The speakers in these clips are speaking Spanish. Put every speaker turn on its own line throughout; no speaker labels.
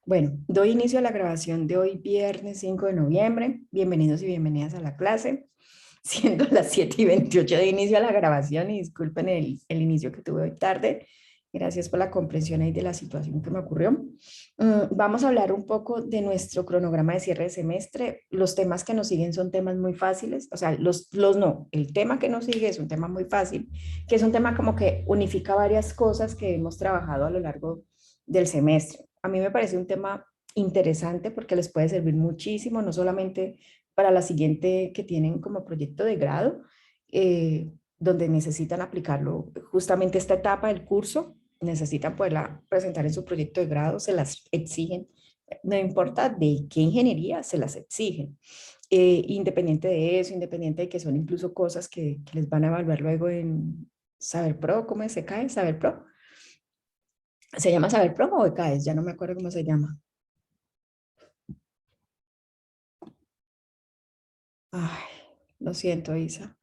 Bueno, doy inicio a la grabación de hoy, viernes 5 de noviembre. Bienvenidos y bienvenidas a la clase. Siendo las 7:28 de inicio a la grabación y disculpen el inicio que tuve hoy tarde. Gracias por la comprensión ahí de la situación que me ocurrió. Vamos a hablar un poco de nuestro cronograma de cierre de semestre. Los temas que nos siguen son temas muy fáciles, o sea, los no, el tema que nos sigue es un tema muy fácil, que es un tema como que unifica varias cosas que hemos trabajado a lo largo del semestre. A mí me parece un tema interesante porque les puede servir muchísimo, no solamente para la siguiente que tienen como proyecto de grado, donde necesitan aplicarlo justamente esta etapa del curso, necesitan poderla presentar en su proyecto de grado, se las exigen, no importa de qué ingeniería, se las exigen. Independiente de eso, independiente de que son incluso cosas que les van a evaluar luego en Saber Pro, ¿cómo se cae? Saber Pro. ¿Se llama Saber Pro o ECAES? Ya no me acuerdo cómo se llama. Ay, lo siento, Isa.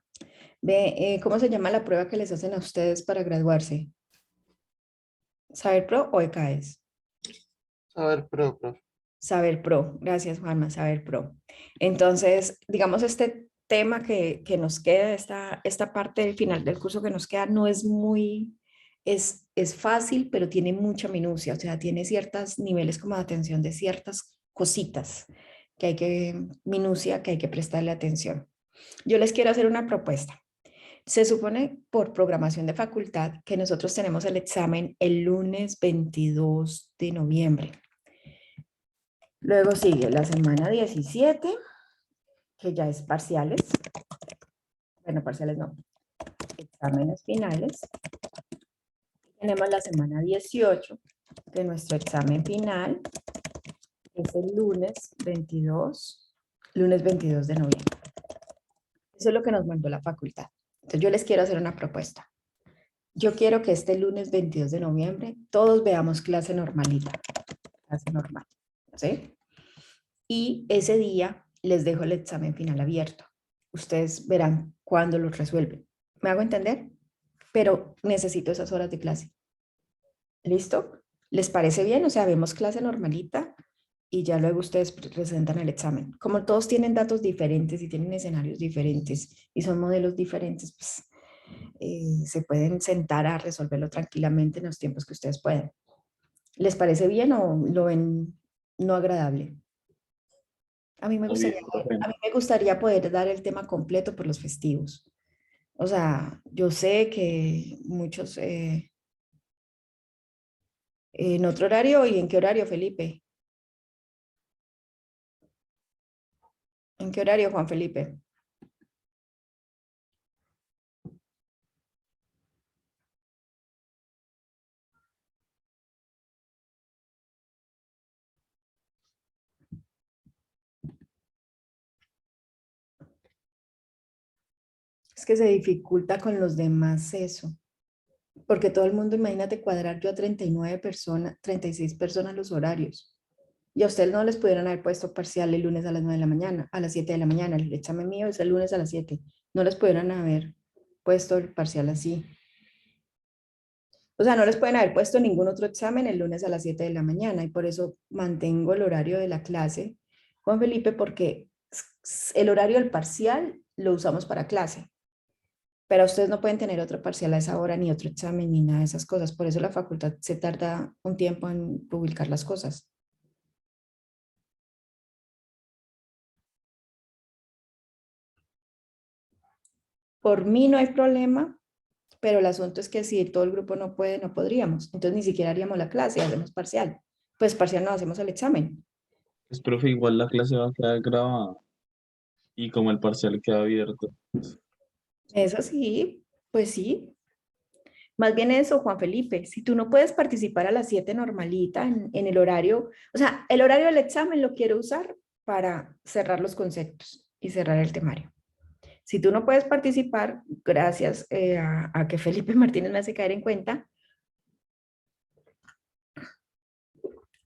Ve, ¿cómo se llama la prueba que les hacen a ustedes para graduarse? ¿Saber Pro o ECAES?
Saber Pro, profe.
Saber Pro, gracias Juanma, Saber Pro. Entonces, digamos, este tema que nos queda, esta parte del final del curso que nos queda, no es muy, es fácil, pero tiene mucha minucia, o sea, tiene ciertos niveles como de atención de ciertas cositas minucia que hay que prestarle atención. Yo les quiero hacer una propuesta. Se supone por programación de facultad que nosotros tenemos el examen el lunes 22 de noviembre. Luego sigue la semana 17, que ya es parciales. Bueno, parciales no, exámenes finales. Tenemos la semana 18 de nuestro examen final, que es el lunes 22 de noviembre. Eso es lo que nos mandó la facultad. Entonces yo les quiero hacer una propuesta. Yo quiero que este lunes 22 de noviembre todos veamos clase normalita, clase normal, ¿sí? Y ese día les dejo el examen final abierto. Ustedes verán cuándo lo resuelven. ¿Me hago entender? Pero necesito esas horas de clase. ¿Listo? ¿Les parece bien? O sea, vemos clase normalita y ya luego ustedes presentan el examen. Como todos tienen datos diferentes y tienen escenarios diferentes y son modelos diferentes, pues se pueden sentar a resolverlo tranquilamente en los tiempos que ustedes puedan. ¿Les parece bien o lo ven no agradable? A mí me
Muy bien,
gustaría,
profe.
a mí me gustaría poder dar el tema completo por los festivos. O sea, yo sé que muchos en otro horario y en qué horario, Felipe. ¿En qué horario, Juan Felipe? Es que se dificulta con los demás eso, porque todo el mundo, imagínate cuadrar yo a 39 personas, 36 personas los horarios. Y a ustedes no les pudieran haber puesto parcial el lunes a las 9 de la mañana, a las 7 de la mañana. El examen mío es el lunes a las 7. No les pudieran haber puesto el parcial así. O sea, no les pueden haber puesto ningún otro examen el lunes a las 7 de la mañana y por eso mantengo el horario de la clase, Juan Felipe, porque el horario del parcial lo usamos para clase, pero ustedes no pueden tener otro parcial a esa hora, ni otro examen, ni nada de esas cosas. Por eso la facultad se tarda un tiempo en publicar las cosas. Por mí no hay problema, pero el asunto es que si todo el grupo no puede, no podríamos. Entonces ni siquiera haríamos la clase, hacemos parcial. Pues parcial no hacemos el examen.
Pues, profe, igual la clase va a quedar grabada y como el parcial queda abierto.
Eso sí, pues sí. Más bien eso, Juan Felipe, si tú no puedes participar a las 7 normalita en el horario, o sea, el horario del examen lo quiero usar para cerrar los conceptos y cerrar el temario. Si tú no puedes participar, gracias a que Felipe Martínez me hace caer en cuenta,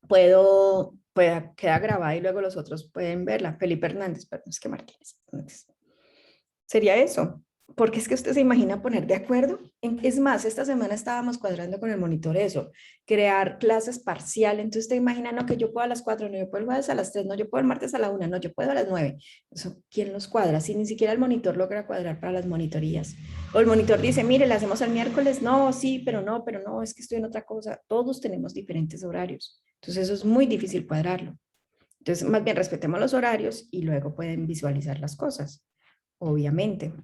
pueda quedar grabada y luego los otros pueden verla. Felipe Hernández, pero no es que Martínez. Entonces, sería eso. Porque es que usted se imagina poner de acuerdo. Es más, esta semana estábamos cuadrando con el monitor eso, crear clases parcial. Entonces usted imagina, no, que yo puedo a las 4, no, yo puedo el jueves a las 3, no, yo puedo el martes a la 1, no, yo puedo a las 9. Eso, ¿quién los cuadra? Si ni siquiera el monitor logra cuadrar para las monitorías. O el monitor dice, mire, la hacemos el miércoles, no, sí, pero no, es que estoy en otra cosa. Todos tenemos diferentes horarios. Entonces eso es muy difícil cuadrarlo. Entonces, más bien respetemos los horarios y luego pueden visualizar las cosas, obviamente.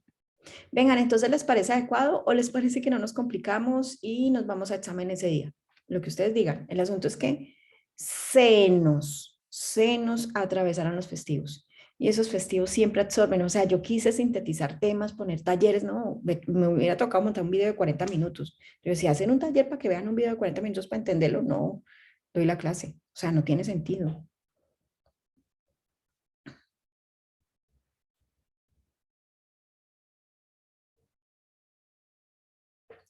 Vengan, entonces, ¿les parece adecuado o les parece que no nos complicamos y nos vamos a examen ese día? Lo que ustedes digan. El asunto es que se nos atravesaron los festivos. Y esos festivos siempre absorben. O sea, yo quise sintetizar temas, poner talleres, no, me hubiera tocado montar un video de 40 minutos. Yo decía, hacen un taller para que vean un video de 40 minutos para entenderlo. No, doy la clase. O sea, no tiene sentido.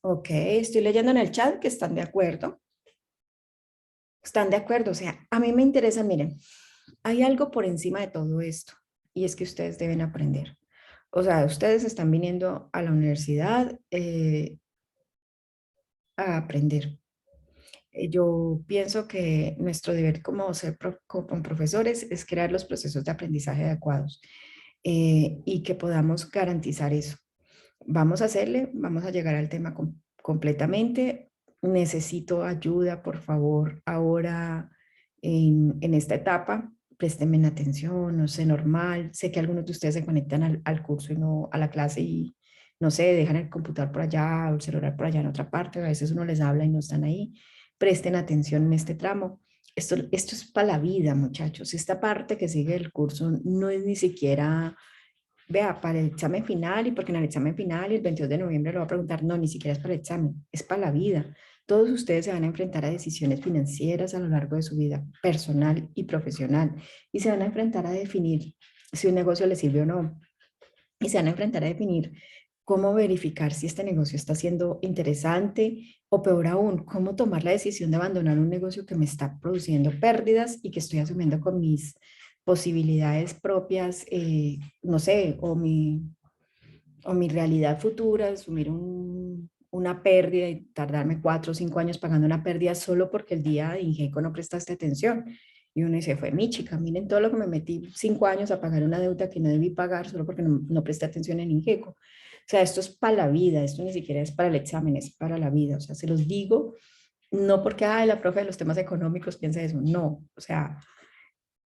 Ok, estoy leyendo en el chat que están de acuerdo. Están de acuerdo. O sea, a mí me interesa, miren, hay algo por encima de todo esto y es que ustedes deben aprender. O sea, ustedes están viniendo a la universidad a aprender. Yo pienso que nuestro deber como como profesores es crear los procesos de aprendizaje adecuados y que podamos garantizar eso. Vamos a hacerle, vamos a llegar al tema completamente. Necesito ayuda, por favor, ahora en esta etapa. Préstenme atención, no sé, normal. Sé que algunos de ustedes se conectan al curso y no a la clase y no sé, dejan el computador por allá o el celular por allá en otra parte. A veces uno les habla y no están ahí. Presten atención en este tramo. Esto es para la vida, muchachos. Esta parte que sigue el curso no es ni siquiera vea, para el examen final y porque en el examen final y el 22 de noviembre lo va a preguntar, no, ni siquiera es para el examen, es para la vida. Todos ustedes se van a enfrentar a decisiones financieras a lo largo de su vida personal y profesional y se van a enfrentar a definir si un negocio les sirve o no y se van a enfrentar a definir cómo verificar si este negocio está siendo interesante o peor aún, cómo tomar la decisión de abandonar un negocio que me está produciendo pérdidas y que estoy asumiendo con mis posibilidades propias, no sé, o mi realidad futura, asumir una pérdida y tardarme 4 o 5 años pagando una pérdida solo porque el día de Ingeco no prestaste atención. Y uno dice, fue mi chica, miren todo lo que me metí 5 años a pagar una deuda que no debí pagar solo porque no presté atención en Ingeco. O sea, esto es para la vida, esto ni siquiera es para el examen, es para la vida. O sea, se los digo, no porque, ay, la profe de los temas económicos piensa eso, no. O sea,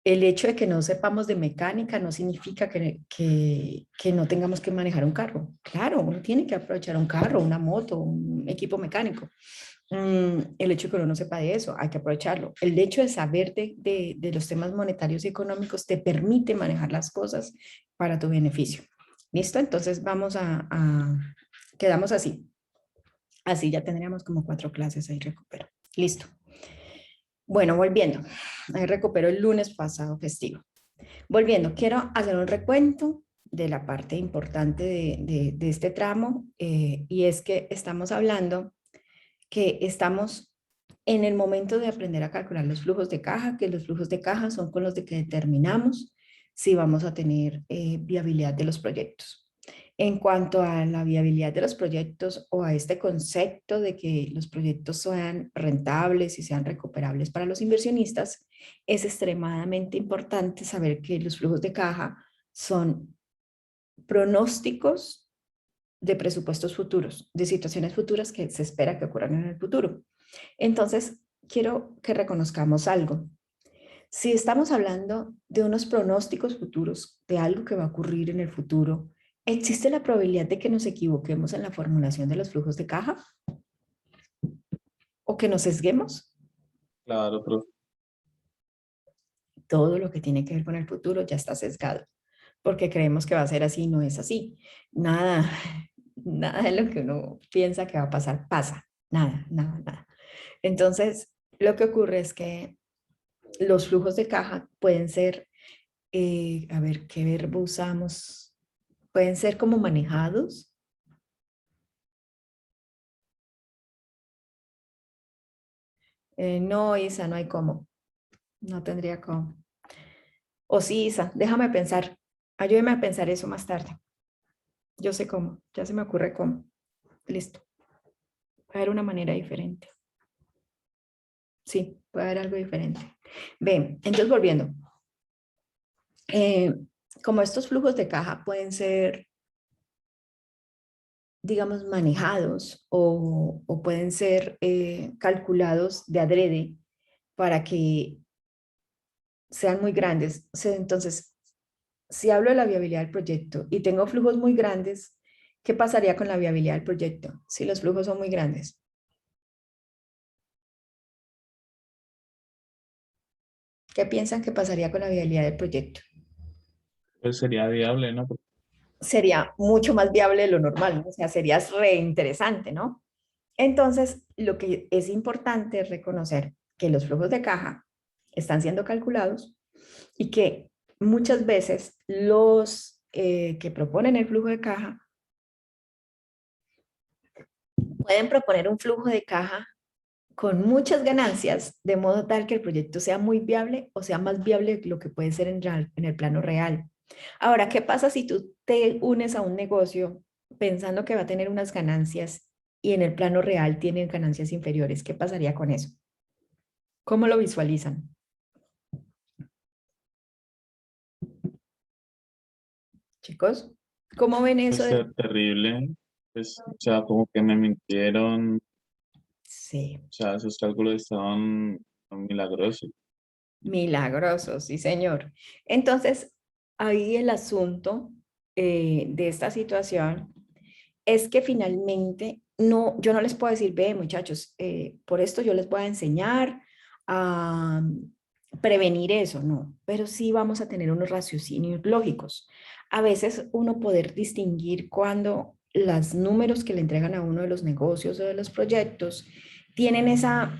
el hecho de que no sepamos de mecánica no significa que no tengamos que manejar un carro. Claro, uno tiene que aprovechar un carro, una moto, un equipo mecánico. El hecho de que uno no sepa de eso, hay que aprovecharlo. El hecho de saber de los temas monetarios y económicos te permite manejar las cosas para tu beneficio. ¿Listo? Entonces quedamos así. Así ya tendríamos como 4 clases ahí recupero. Listo. Bueno, volviendo. Ahí recupero el lunes pasado festivo. Volviendo, quiero hacer un recuento de la parte importante de este tramo y es que estamos hablando que estamos en el momento de aprender a calcular los flujos de caja, que los flujos de caja son con los de que determinamos si vamos a tener viabilidad de los proyectos. En cuanto a la viabilidad de los proyectos o a este concepto de que los proyectos sean rentables y sean recuperables para los inversionistas, es extremadamente importante saber que los flujos de caja son pronósticos de presupuestos futuros, de situaciones futuras que se espera que ocurran en el futuro. Entonces, quiero que reconozcamos algo. Si estamos hablando de unos pronósticos futuros, de algo que va a ocurrir en el futuro, ¿existe la probabilidad de que nos equivoquemos en la formulación de los flujos de caja o que nos sesguemos?
Claro, profe.
Todo lo que tiene que ver con el futuro ya está sesgado, porque creemos que va a ser así, no es así. Nada, nada de lo que uno piensa que va a pasar pasa. Nada, nada, nada. Entonces, lo que ocurre es que los flujos de caja pueden ser, a ver, ¿qué verbo usamos? Pueden ser como manejados. No, Isa, no hay cómo. No tendría cómo. O sí, Isa, déjame pensar. Ayúdeme a pensar eso más tarde. Yo sé cómo, ya se me ocurre cómo. Listo. Puede haber una manera diferente. Sí, puede haber algo diferente. Ven, entonces volviendo. Eh, como estos flujos de caja pueden ser, digamos, manejados o pueden ser calculados de adrede para que sean muy grandes. O sea, entonces, si hablo de la viabilidad del proyecto y tengo flujos muy grandes, ¿qué pasaría con la viabilidad del proyecto si los flujos son muy grandes? ¿Qué piensan que pasaría con la viabilidad del proyecto?
Pues sería viable, ¿no?
Sería mucho más viable de lo normal, ¿no? O sea, sería reinteresante, ¿no? Entonces, lo que es importante es reconocer que los flujos de caja están siendo calculados y que muchas veces los que proponen el flujo de caja pueden proponer un flujo de caja con muchas ganancias, de modo tal que el proyecto sea muy viable o sea más viable de lo que puede ser en el plano real. Ahora, ¿qué pasa si tú te unes a un negocio pensando que va a tener unas ganancias y en el plano real tienen ganancias inferiores? ¿Qué pasaría con eso? ¿Cómo lo visualizan? Chicos, ¿cómo ven eso
Pues
de...
ser terrible. Pues, o sea, como que me mintieron. O
Sí,
sea, esos cálculos son milagrosos.
milagroso, sí, señor. Entonces, ahí el asunto de esta situación es que finalmente no, yo no les puedo decir, ve muchachos, por esto yo les voy a enseñar a prevenir eso, no, pero sí vamos a tener unos raciocinios lógicos. A veces uno poder distinguir cuando los números que le entregan a uno de los negocios o de los proyectos tienen esa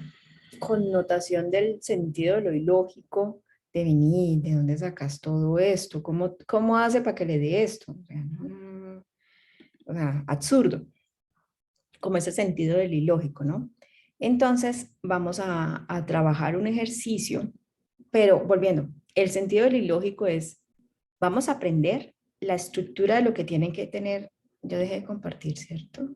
connotación del sentido de lo ilógico, de venir, de dónde sacas todo esto, cómo hace para que le dé esto. O sea, o sea, absurdo, como ese sentido del ilógico, ¿no? Entonces, vamos a trabajar un ejercicio, pero volviendo, el sentido del ilógico es, vamos a aprender la estructura de lo que tienen que tener. Yo dejé de compartir, ¿cierto?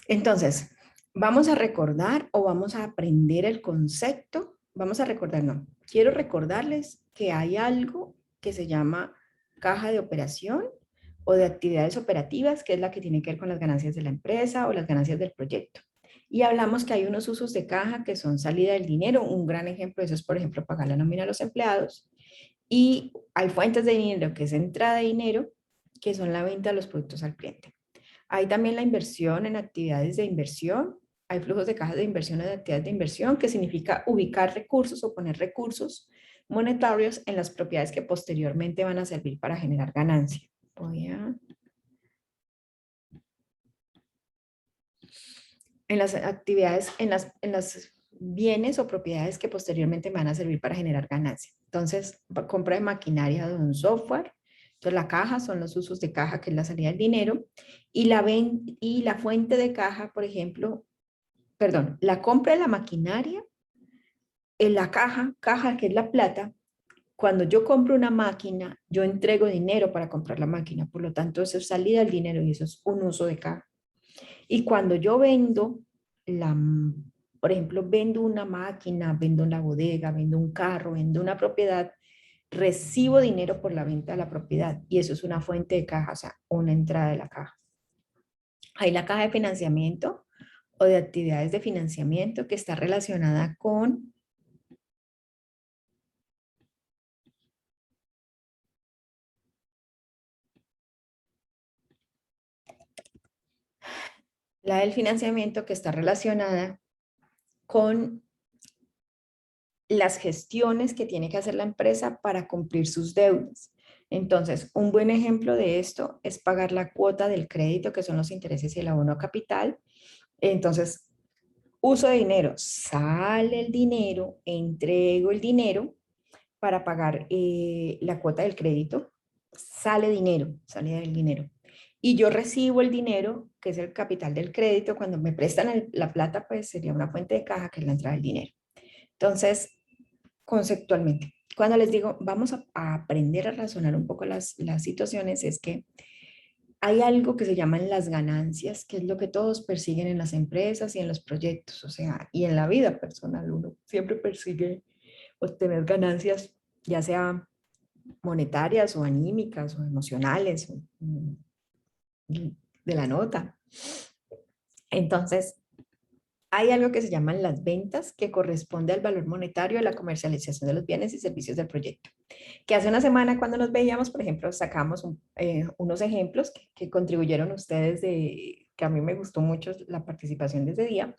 Entonces, vamos a recordar o vamos a aprender el concepto. Vamos a recordar, no. Quiero recordarles que hay algo que se llama caja de operación o de actividades operativas, que es la que tiene que ver con las ganancias de la empresa o las ganancias del proyecto. Y hablamos que hay unos usos de caja que son salida del dinero. Un gran ejemplo de eso es, por ejemplo, pagar la nómina a los empleados. Y hay fuentes de dinero, que es entrada de dinero, que son la venta de los productos al cliente. Hay también la inversión en actividades de inversión. Hay flujos de caja de inversión en actividades de inversión, que significa ubicar recursos o poner recursos monetarios en las propiedades que posteriormente van a servir para generar ganancia. Voy a... En las actividades, en las bienes o propiedades que posteriormente me van a servir para generar ganancia. Entonces, compra de maquinaria de un software. Entonces, la caja son los usos de caja, que es la salida del dinero. Y la fuente de caja, por ejemplo, perdón, la compra de la maquinaria en la caja que es la plata. Cuando yo compro una máquina, yo entrego dinero para comprar la máquina, por lo tanto, eso es salida del dinero y eso es un uso de caja. Y cuando yo vendo, la, por ejemplo, vendo una máquina, vendo la bodega, vendo un carro, vendo una propiedad, recibo dinero por la venta de la propiedad y eso es una fuente de caja, o sea, una entrada de la caja. Hay la caja de financiamiento o de actividades de financiamiento que está relacionada con la del financiamiento, que está relacionada con las gestiones que tiene que hacer la empresa para cumplir sus deudas. Entonces, un buen ejemplo de esto es pagar la cuota del crédito, que son los intereses y el abono a capital. Entonces, uso de dinero, sale el dinero, entrego el dinero para pagar la cuota del crédito, sale del dinero. Y yo recibo el dinero, que es el capital del crédito. Cuando me prestan la plata, pues sería una fuente de caja, que es la entrada del dinero. Entonces, conceptualmente, cuando les digo, vamos a aprender a razonar un poco las situaciones, es que hay algo que se llaman las ganancias, que es lo que todos persiguen en las empresas y en los proyectos, o sea, y en la vida personal. Uno siempre persigue obtener ganancias, ya sea monetarias o anímicas o emocionales, de la nota. Entonces, hay algo que se llaman las ventas, que corresponde al valor monetario de la comercialización de los bienes y servicios del proyecto. Que hace una semana cuando nos veíamos, por ejemplo, sacamos unos ejemplos que contribuyeron ustedes, que a mí me gustó mucho la participación de ese día.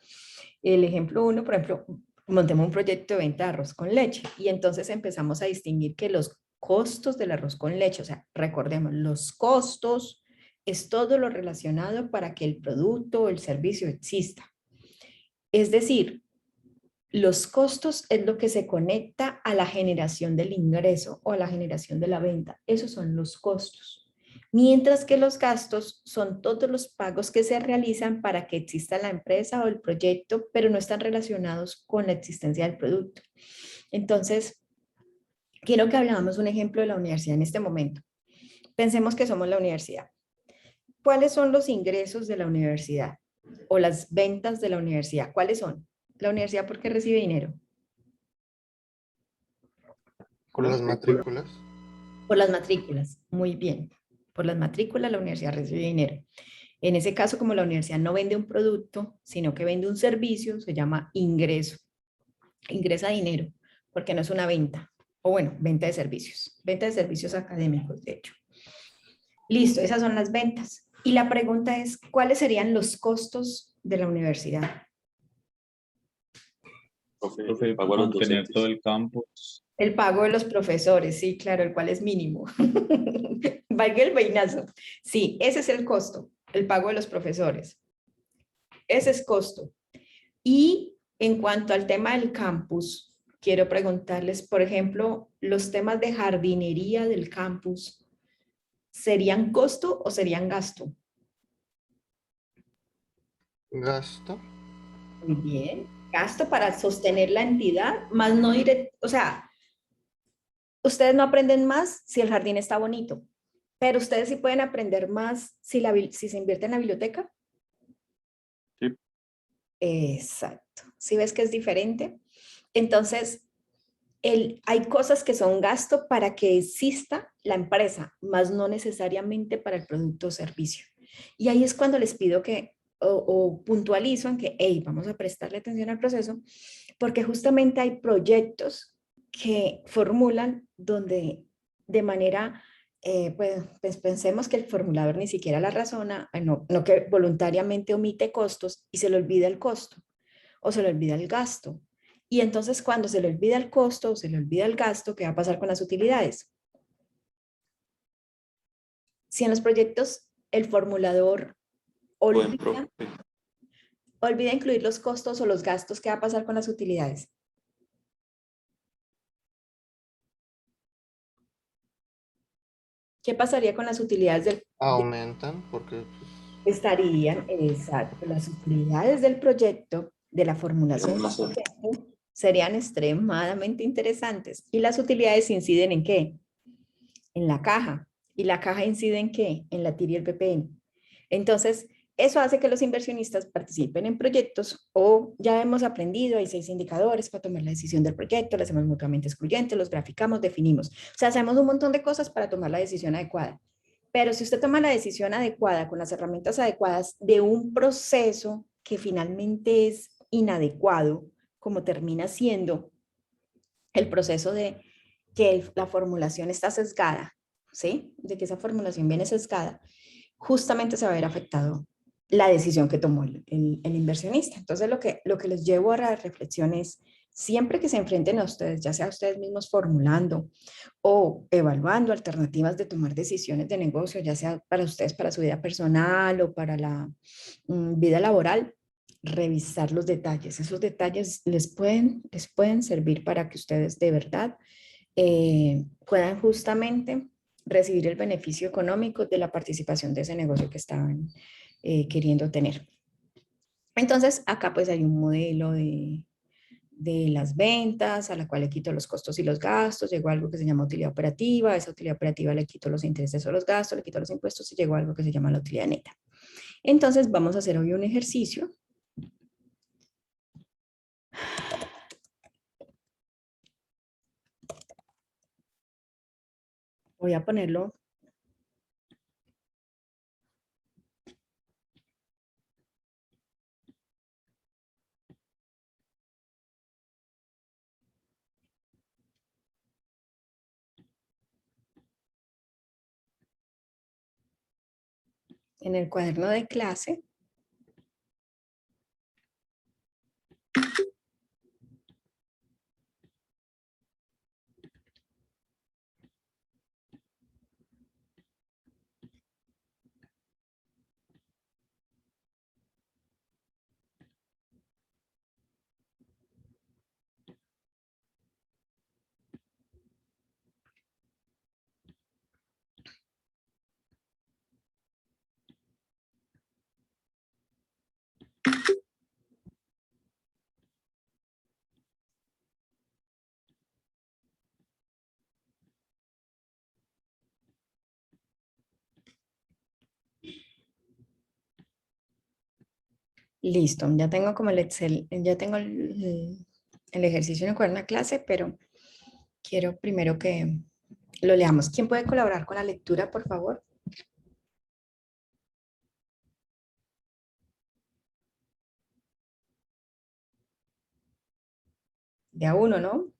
El ejemplo uno, por ejemplo, montemos un proyecto de venta de arroz con leche y entonces empezamos a distinguir que los costos del arroz con leche, o sea, recordemos, los costos es todo lo relacionado para que el producto o el servicio exista. Es decir, los costos es lo que se conecta a la generación del ingreso o a la generación de la venta. Esos son los costos. Mientras que los gastos son todos los pagos que se realizan para que exista la empresa o el proyecto, pero no están relacionados con la existencia del producto. Entonces, quiero que hablamos un ejemplo de la universidad en este momento. Pensemos que somos la universidad. ¿Cuáles son los ingresos de la universidad o las ventas de la universidad? ¿Cuáles son? La universidad, ¿por qué recibe dinero?
Por las matrículas.
Por las matrículas. Muy bien. Por las matrículas la universidad recibe dinero. En ese caso, como la universidad no vende un producto, sino que vende un servicio, se llama ingreso. Ingresa dinero, porque no es una venta. O bueno, venta de servicios. Venta de servicios académicos, de hecho. Listo, esas son las ventas. Y la pregunta es, ¿cuáles serían los costos de la universidad?
Profe, mantener todo el campus.
El pago de los profesores, sí, claro, el cual es mínimo. Valga el peinazo. Sí, ese es el costo, el pago de los profesores. Ese es costo. Y en cuanto al tema del campus, quiero preguntarles, por ejemplo, los temas de jardinería del campus, ¿serían costo o serían gasto?
Gasto.
Muy bien. Gasto para sostener la entidad, más no directo, o sea, ustedes no aprenden más si el jardín está bonito, pero ustedes sí pueden aprender más si se invierte en la biblioteca.
Sí.
Exacto. ¿Sí ves que es diferente? Entonces, hay cosas que son gasto para que exista la empresa, más no necesariamente para el producto o servicio. Y ahí es cuando les pido que, o puntualizo en que, hey, vamos a prestarle atención al proceso, porque justamente hay proyectos que formulan donde de manera, pues pensemos que el formulador ni siquiera la razona, no que voluntariamente omite costos y se le olvida el costo o se le olvida el gasto. Y entonces cuando se le olvida el costo o se le olvida el gasto, ¿qué va a pasar con las utilidades? Si en los proyectos el formulador olvida incluir los costos o los gastos, ¿qué va a pasar con las utilidades? ¿Qué pasaría con las utilidades
Aumentan porque
estarían, exacto, las utilidades del proyecto, de la formulación del proyecto, serían extremadamente interesantes. ¿Y las utilidades inciden en qué? En la caja. ¿Y la caja incide en qué? En la TIR y el PPN. Entonces, eso hace que los inversionistas participen en proyectos o ya hemos aprendido, hay 6 indicadores para tomar la decisión del proyecto, lo hacemos mutuamente excluyentes, los graficamos, definimos. O sea, hacemos un montón de cosas para tomar la decisión adecuada. Pero si usted toma la decisión adecuada con las herramientas adecuadas de un proceso que finalmente es inadecuado, como termina siendo el proceso de que la formulación está sesgada, ¿sí? De que esa formulación viene sesgada, justamente se va a ver afectado la decisión que tomó el inversionista. Entonces, lo que les llevo a la reflexión es, siempre que se enfrenten a ustedes, ya sea ustedes mismos formulando o evaluando alternativas de tomar decisiones de negocio, ya sea para ustedes, para su vida personal o para la vida laboral, revisar los detalles. Esos detalles les pueden servir para que ustedes de verdad puedan justamente recibir el beneficio económico de la participación de ese negocio que estaban queriendo tener. Entonces, acá pues hay un modelo de las ventas, a la cual le quito los costos y los gastos, llego a algo que se llama utilidad operativa, a esa utilidad operativa le quito los intereses o los gastos, le quito los impuestos y llego a algo que se llama la utilidad neta. Entonces vamos a hacer hoy un ejercicio. Voy a ponerlo en el cuaderno de clase. Listo, ya tengo como el Excel, ya tengo el ejercicio en el cuaderno de clase, pero quiero primero que lo leamos. ¿Quién puede colaborar con la lectura, por favor? De a uno, ¿no?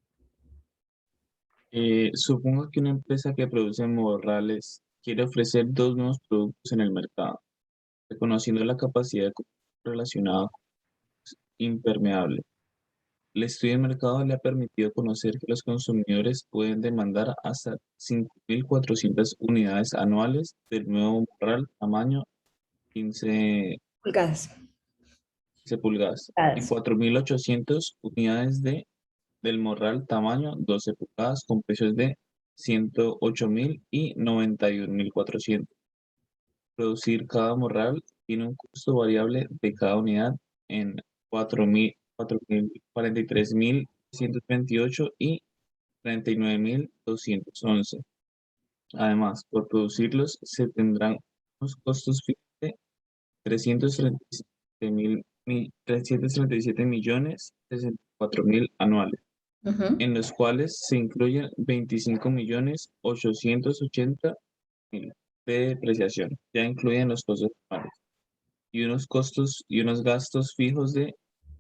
Supongo que una empresa que produce morrales quiere ofrecer dos nuevos productos en el mercado, reconociendo la capacidad relacionada con impermeable. El estudio de mercado le ha permitido conocer que los consumidores pueden demandar hasta 5.400 unidades anuales del nuevo morral tamaño
Pulgadas.
15 pulgadas y
Pulgadas.
4.800 unidades del morral tamaño 12 pulgadas con precios de 108.000 y 91.400. Producir cada morral tiene un costo variable de cada unidad en 43.128 y 39.211. Además, por producirlos se tendrán unos costos fijos de 337 millones 64.000 anuales,
Ujú.
en los cuales se incluyen 25.880.000 de depreciación, ya incluyen los costos normales, y unos costos y unos gastos fijos de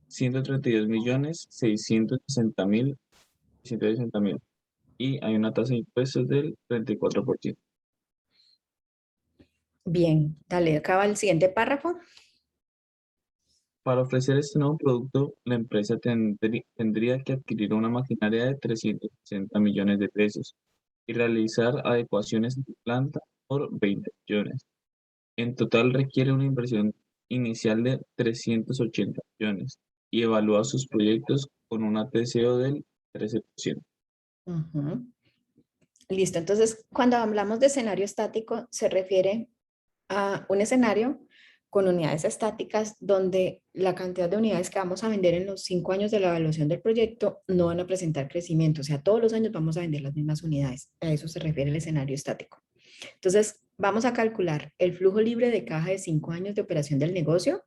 132.660.160.000, y hay una tasa de impuestos del 34%.
Bien, dale, acaba el siguiente párrafo.
Para ofrecer este nuevo producto, la empresa tendría que adquirir una maquinaria de 360 millones de pesos y realizar adecuaciones de planta por 20 millones. En total requiere una inversión inicial de 380 millones y evalúa sus proyectos con una TCO del 13%.
Ujú. Listo, entonces cuando hablamos de escenario estático se refiere a un escenario con unidades estáticas donde la cantidad de unidades que vamos a vender en los 5 años de la evaluación del proyecto no van a presentar crecimiento, o sea, todos los años vamos a vender las mismas unidades. A eso se refiere el escenario estático. Entonces, vamos a calcular el flujo libre de caja de 5 años de operación del negocio.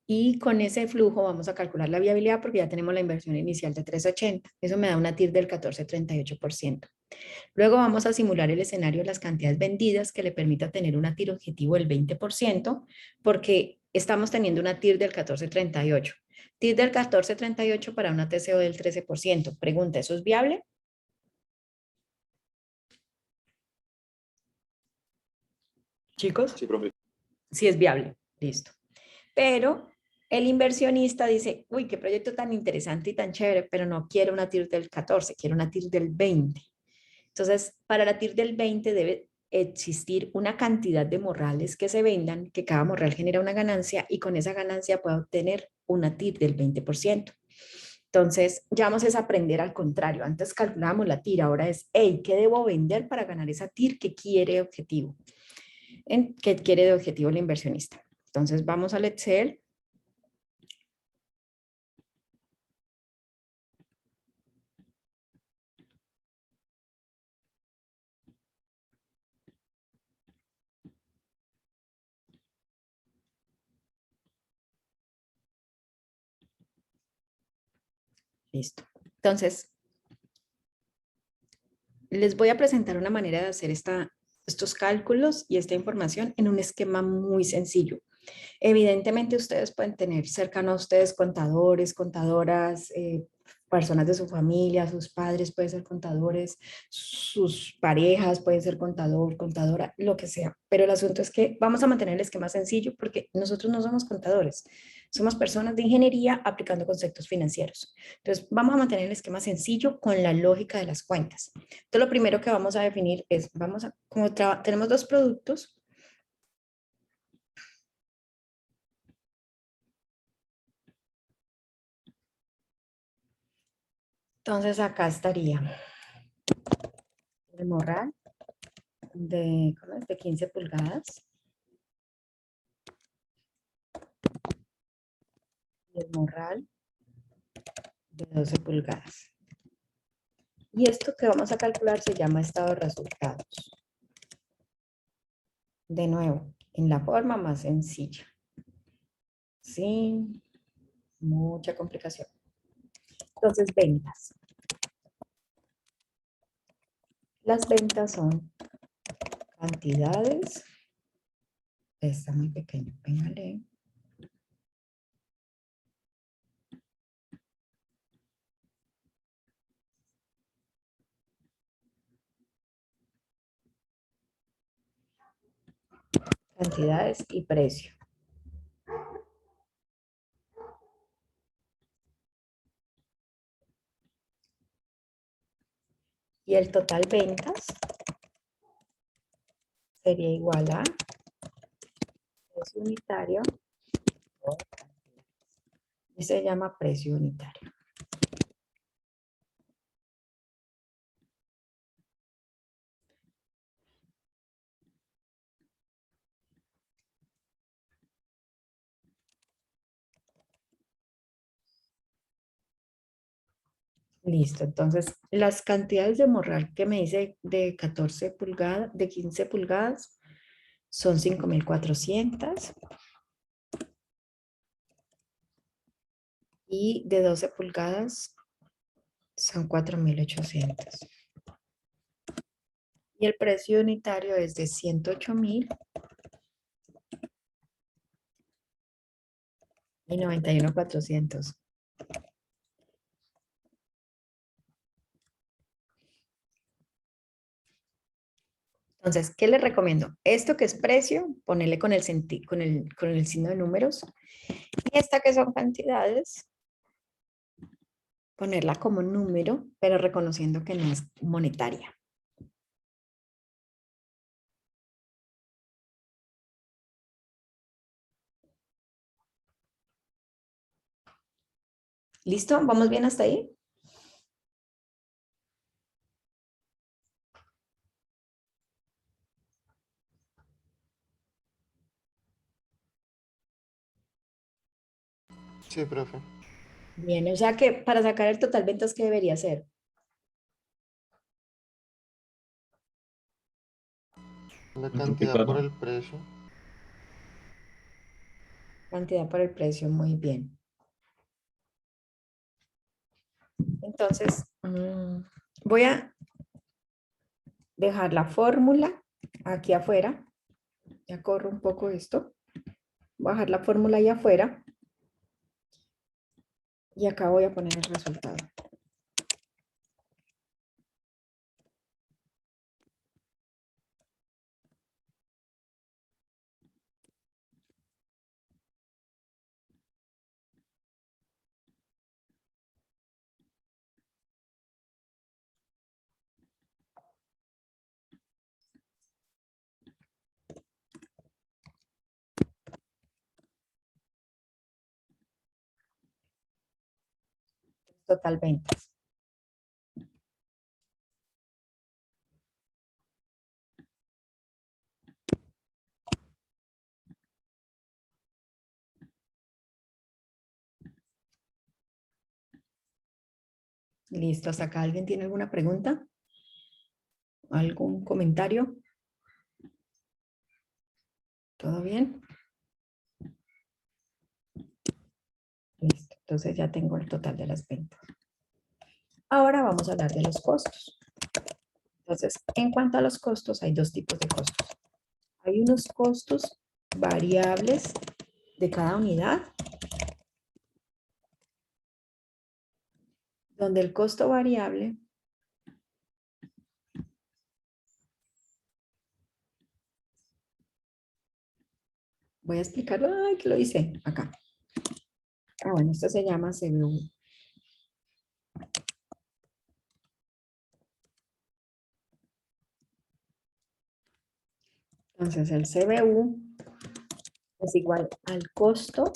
Y con ese flujo vamos a calcular la viabilidad porque ya tenemos la inversión inicial de 380. Eso me da una TIR del 14,38%. Luego vamos a simular el escenario de las cantidades vendidas que le permita tener una TIR objetivo del 20% porque estamos teniendo una TIR del 14,38. TIR del 14,38 para una TCO del 13%. Pregunta, ¿eso es viable? Chicos.
Sí, profe.
Sí es viable. Listo. Pero el inversionista dice, uy, qué proyecto tan interesante y tan chévere, pero no quiero una TIR del 14, quiero una TIR del 20. Entonces, para la TIR del 20 debe existir una cantidad de morrales que se vendan, que cada morral genera una ganancia y con esa ganancia pueda obtener una TIR del 20%. Entonces, ya vamos a aprender al contrario. Antes calculábamos la TIR, ahora es, hey, ¿qué debo vender para ganar esa TIR que quiere objetivo? ¿Qué quiere de objetivo el inversionista? Entonces, vamos al Excel. Listo. Entonces, les voy a presentar una manera de hacer estos cálculos y esta información en un esquema muy sencillo. Evidentemente ustedes pueden tener cercano a ustedes contadores, contadoras, personas de su familia, sus padres pueden ser contadores, sus parejas pueden ser contador, contadora, lo que sea. Pero el asunto es que vamos a mantener el esquema sencillo porque nosotros no somos contadores, somos personas de ingeniería aplicando conceptos financieros. Entonces vamos a mantener el esquema sencillo con la lógica de las cuentas. Entonces lo primero que vamos a definir es, como tenemos dos productos, entonces acá estaría el morral ¿cómo es? De 15 pulgadas y el morral de 12 pulgadas. Y esto que vamos a calcular se llama estado de resultados. De nuevo, en la forma más sencilla, sin mucha complicación. Entonces, ventas. Las ventas son cantidades. Está muy pequeño, véngale. Cantidades y precio. Y el total ventas sería igual a precio unitario por cantidad. Y se llama precio unitario. Listo, entonces las cantidades de morral que me dice de 14 pulgadas, de 15 pulgadas, son 5.400 y de 12 pulgadas son 4.800. Y el precio unitario es de 108.000 y 91.400. Entonces, ¿qué les recomiendo? Esto que es precio, ponerle con el signo de números. Y esta que son cantidades, ponerla como número, pero reconociendo que no es monetaria. ¿Listo? ¿Vamos bien hasta ahí?
Sí, profe.
Bien, o sea que para sacar el total ventas, ¿qué debería ser?
La cantidad por
Multiplicarlo.
el precio.
Cantidad por el precio, muy bien. Entonces, voy a dejar la fórmula aquí afuera. Ya corro un poco esto. Voy a dejar la fórmula ahí afuera. Y acá voy a poner el resultado. Total ventas. Listo, ¿hasta acá alguien tiene alguna pregunta? ¿Algún comentario? ¿Todo bien? Listo, entonces ya tengo el total de las ventas. Ahora vamos a hablar de los costos. Entonces, en cuanto a los costos, hay dos tipos de costos. Hay unos costos variables de cada unidad, donde el costo variable voy a explicarlo, ay, que lo hice acá. Bueno, esto se llama CBU. Entonces, el CBU es igual al costo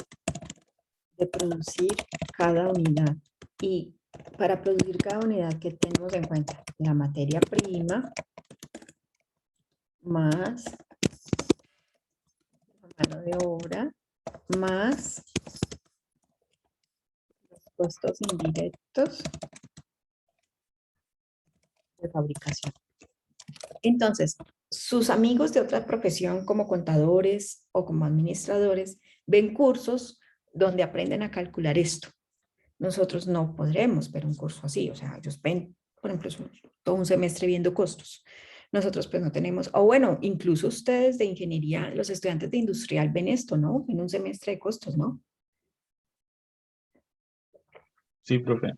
de producir cada unidad. Y para producir cada unidad, ¿qué tenemos en cuenta? La materia prima más la mano de obra más los costos indirectos de fabricación. Entonces, sus amigos de otra profesión como contadores o como administradores ven cursos donde aprenden a calcular esto. Nosotros no podremos ver un curso así, o sea, ellos ven, por ejemplo, todo un semestre viendo costos. Nosotros pues no tenemos, o bueno, incluso ustedes de ingeniería, los estudiantes de industrial ven esto, ¿no? En un semestre de costos, ¿no?
Sí, profe.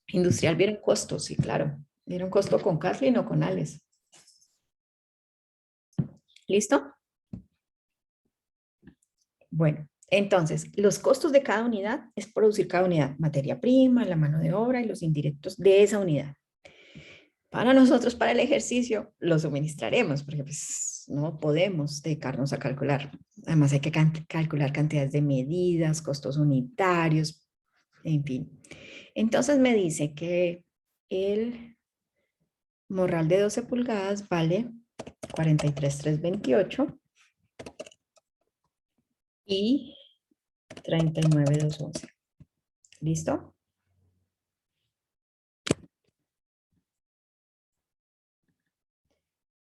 Industrial vieron costos, sí, claro. Vieron costo con Kathleen o con Alex. ¿Listo? Bueno, entonces, los costos de cada unidad es producir cada unidad, materia prima, la mano de obra y los indirectos de esa unidad. Para nosotros, para el ejercicio, lo suministraremos, porque pues no podemos dedicarnos a calcular. Además hay que calcular cantidades de medidas, costos unitarios, en fin. Entonces me dice que el morral de 12 pulgadas vale 43,328 y 39,211. ¿Listo?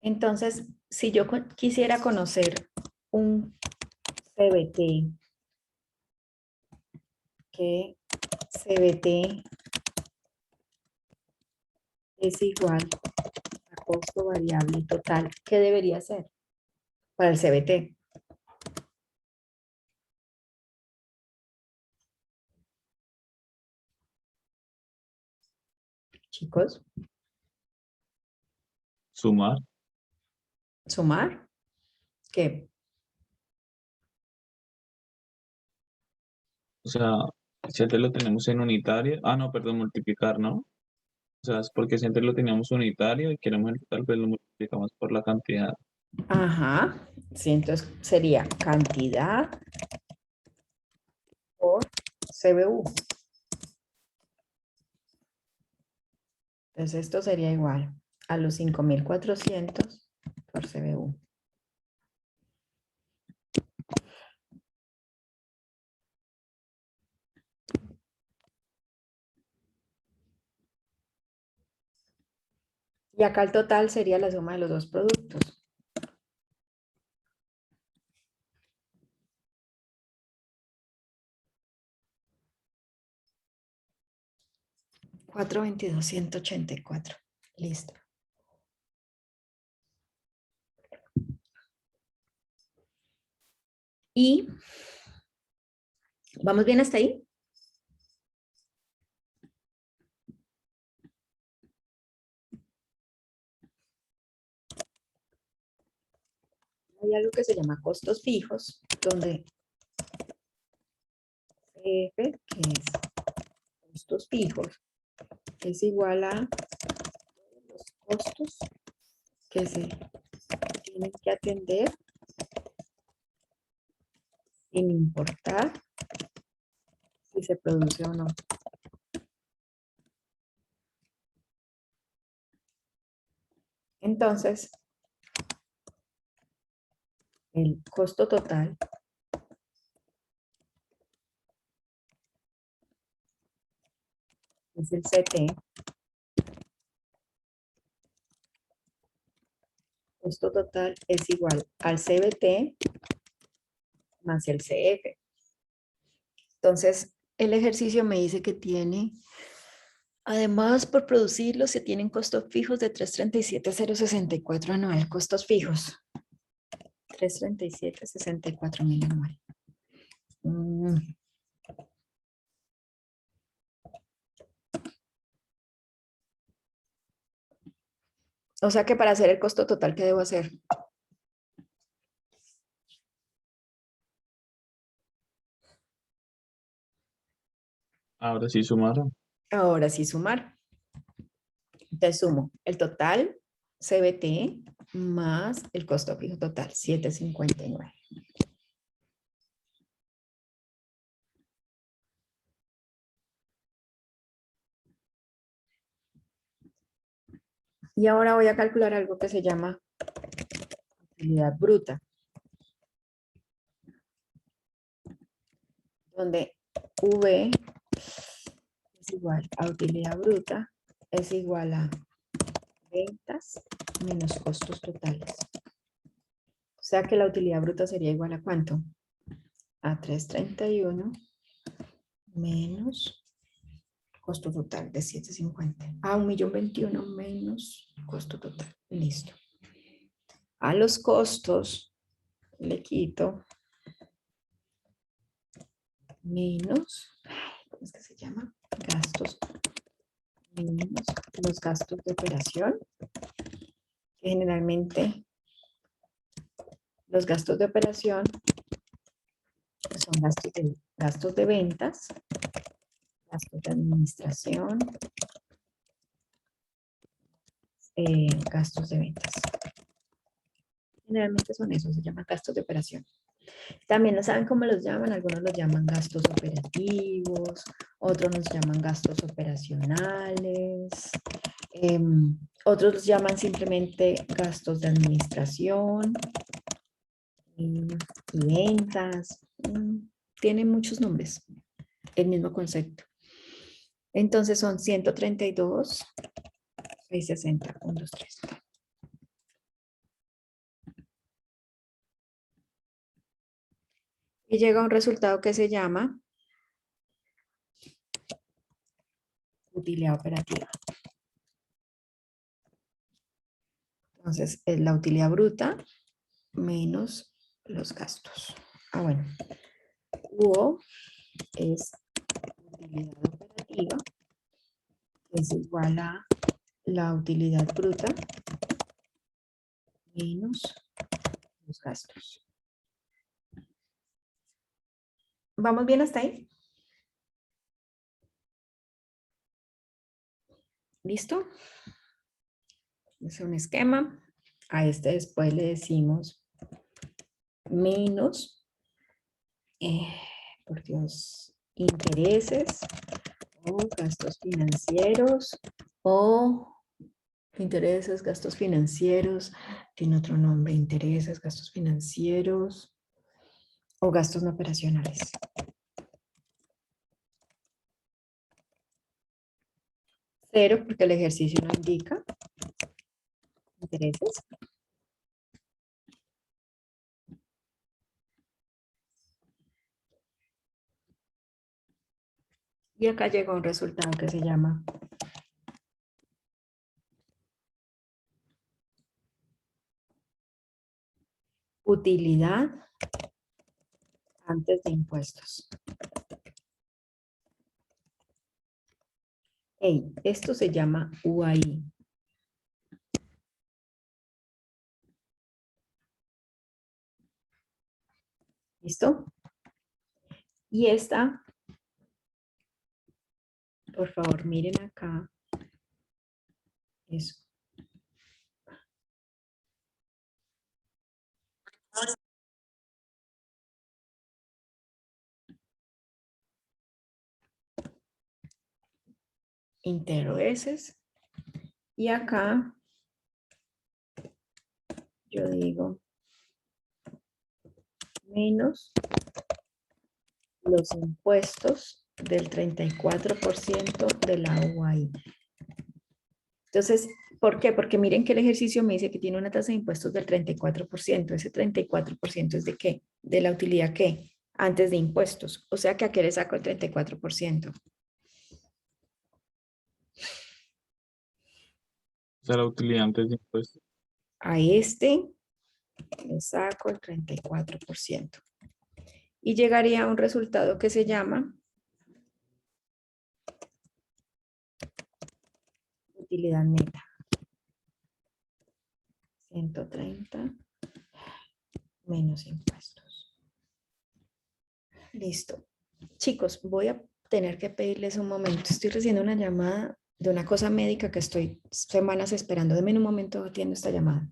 Entonces, si yo quisiera conocer un CBT, que CBT es igual a costo variable total, ¿qué debería ser para el CBT? Chicos,
Sumar.
sumar, ¿qué?
O sea, si antes lo tenemos en unitario. Ah, no, perdón, multiplicar, ¿no? O sea, es porque si antes lo teníamos unitario y queremos el total, pues lo multiplicamos por la cantidad.
Ajá, sí, entonces sería cantidad por CBU. Entonces esto sería igual a los 5,400 por CBU. Y acá el total sería la suma de los dos productos. $422,184. Listo. Y ¿vamos bien hasta ahí? Hay algo que se llama costos fijos, donde F, que es costos fijos, es igual a los costos que se tienen que atender sin importar si se produce o no. Entonces, el costo total es el CT. Costo total es igual al CBT más el CF. Entonces, el ejercicio me dice que tiene Además, por producirlo se tienen costos fijos de 337,064 anual. Costos fijos. 337,64 mil anual. O sea que para hacer el costo total, ¿qué debo hacer?
Ahora sí sumaron.
Ahora sí sumar. Entonces sumo el total CBT más el costo fijo total, 759. Y ahora voy a calcular algo que se llama utilidad bruta, donde V es igual a utilidad bruta, es igual a ventas menos costos totales. O sea que la utilidad bruta sería igual a ¿cuánto? A 331 menos costo total de 750. A 1.021.000 menos costo total. Listo. A los costos le quito menos, ¿cómo es que se llama? Gastos menos los gastos de operación, que generalmente los gastos de operación son gastos de ventas, gastos de administración, gastos de ventas. Generalmente son esos, se llaman gastos de operación. También no saben cómo los llaman, algunos los llaman gastos operativos, otros los llaman gastos operacionales, otros los llaman simplemente gastos de administración y ventas. Tienen muchos nombres, el mismo concepto. Entonces son 132, 660, 1, 2, 3. Y llega a un resultado que se llama utilidad operativa. Entonces es la utilidad bruta menos los gastos. Bueno. U es utilidad operativa, es igual a la utilidad bruta menos los gastos. ¿Vamos bien hasta ahí? ¿Listo? Es un esquema. A este después le decimos menos, por Dios, intereses o gastos financieros o intereses, gastos financieros, tiene otro nombre, intereses, gastos financieros o gastos no operacionales. Cero, porque el ejercicio no indica intereses. Y acá llega un resultado que se llama utilidad antes de impuestos. Hey, esto se llama UAI. ¿Listo? Y esta, por favor, miren acá. Eso. Intereses. Y acá yo digo menos los impuestos del 34% de la UAI. Entonces, ¿por qué? Porque miren que el ejercicio me dice que tiene una tasa de impuestos del 34%. ¿Ese 34% es de qué? ¿De la utilidad qué? Antes de impuestos. O sea que ¿a qué le saco el 34%?
Esa es la utilidad antes de impuestos.
A este le saco el 34%. Y llegaría a un resultado que se llama utilidad neta. 130 menos impuestos. Listo. Chicos, voy a tener que pedirles un momento. Estoy recibiendo una llamada de una cosa médica que estoy semanas esperando. Denme un momento, atiendo esta llamada.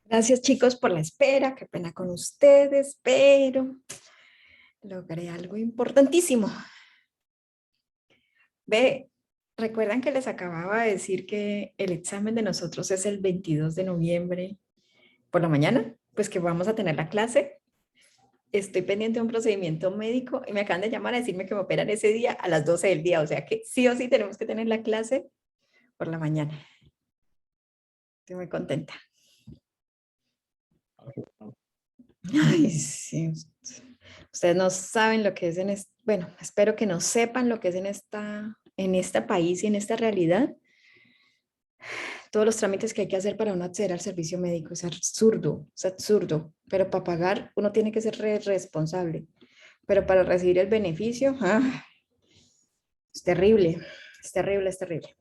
Gracias, chicos, por la espera. Qué pena con ustedes, pero logré algo importantísimo. Ve, ¿recuerdan que les acababa de decir que el examen de nosotros es el 22 de noviembre por la mañana? Pues que vamos a tener la clase. Estoy pendiente de un procedimiento médico y me acaban de llamar a decirme que me operan ese día a las 12 del día. O sea que sí o sí tenemos que tener la clase por la mañana. Estoy muy contenta. Ay, sí. Ustedes no saben lo que es bueno, espero que no sepan lo que es en este país y en esta realidad. Todos los trámites que hay que hacer para uno acceder al servicio médico es absurdo. Pero para pagar uno tiene que ser responsable. Pero para recibir el beneficio, es terrible, es terrible, es terrible.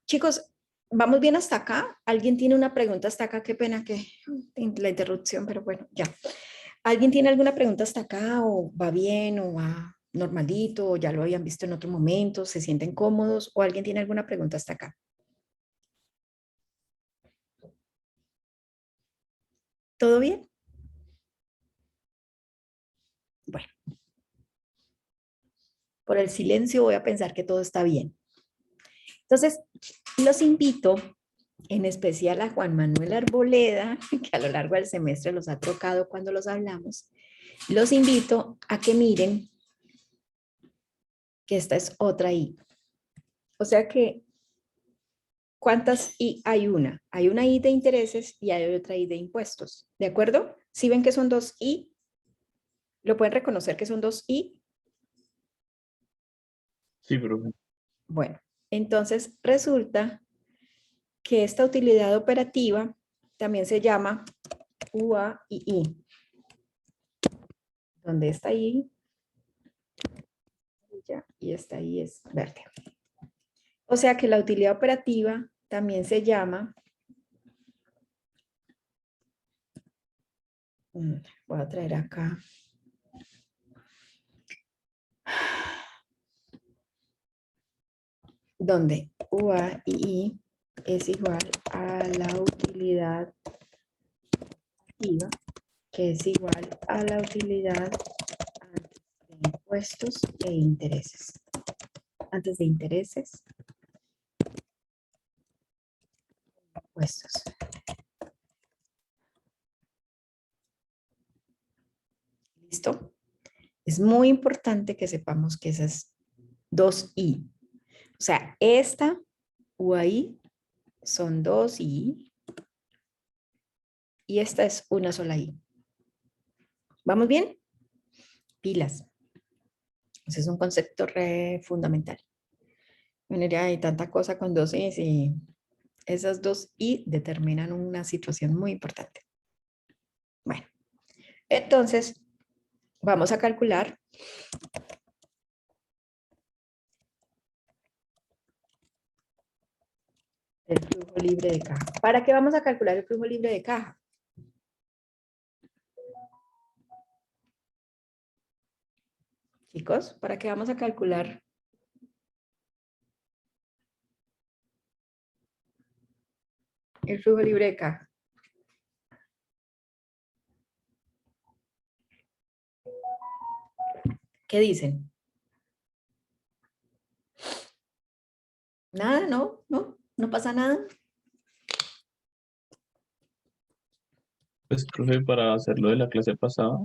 Chicos, ¿vamos bien hasta acá? ¿Alguien tiene una pregunta hasta acá? Qué pena que la interrupción, pero bueno, ya. ¿Alguien tiene alguna pregunta hasta acá o va bien o va normalito o ya lo habían visto en otro momento, se sienten cómodos o alguien tiene alguna pregunta hasta acá? ¿Todo bien? Bueno, por el silencio voy a pensar que todo está bien. Entonces, los invito, en especial a Juan Manuel Arboleda, que a lo largo del semestre los ha tocado cuando los hablamos, los invito a que miren que esta es otra I. O sea que, ¿cuántas I hay una? Hay una I de intereses y hay otra I de impuestos. ¿De acuerdo? Si ven que son dos I, ¿lo pueden reconocer que son dos I?
Sí, profe.
Bueno, entonces resulta que esta utilidad operativa también se llama UA y I. Donde está I y esta I es verde. O sea que la utilidad operativa también se llama, voy a traer acá, donde UA y I es igual a la utilidad activa, que es igual a la utilidad antes de impuestos e intereses. Antes de intereses, impuestos. ¿Listo? Es muy importante que sepamos que esas dos I, o sea, esta UAI son dos I y esta es una sola I. ¿Vamos bien? Pilas. Ese es un concepto re fundamental. Bueno, hay tanta cosa con dos I y esas dos I determinan una situación muy importante. Bueno, entonces vamos a calcular el flujo libre de caja. ¿Para qué vamos a calcular el flujo libre de caja? Chicos, ¿para qué vamos a calcular el flujo libre de caja? ¿Qué dicen? Nada, no pasa nada.
Pues, profe, para hacerlo de la clase pasada,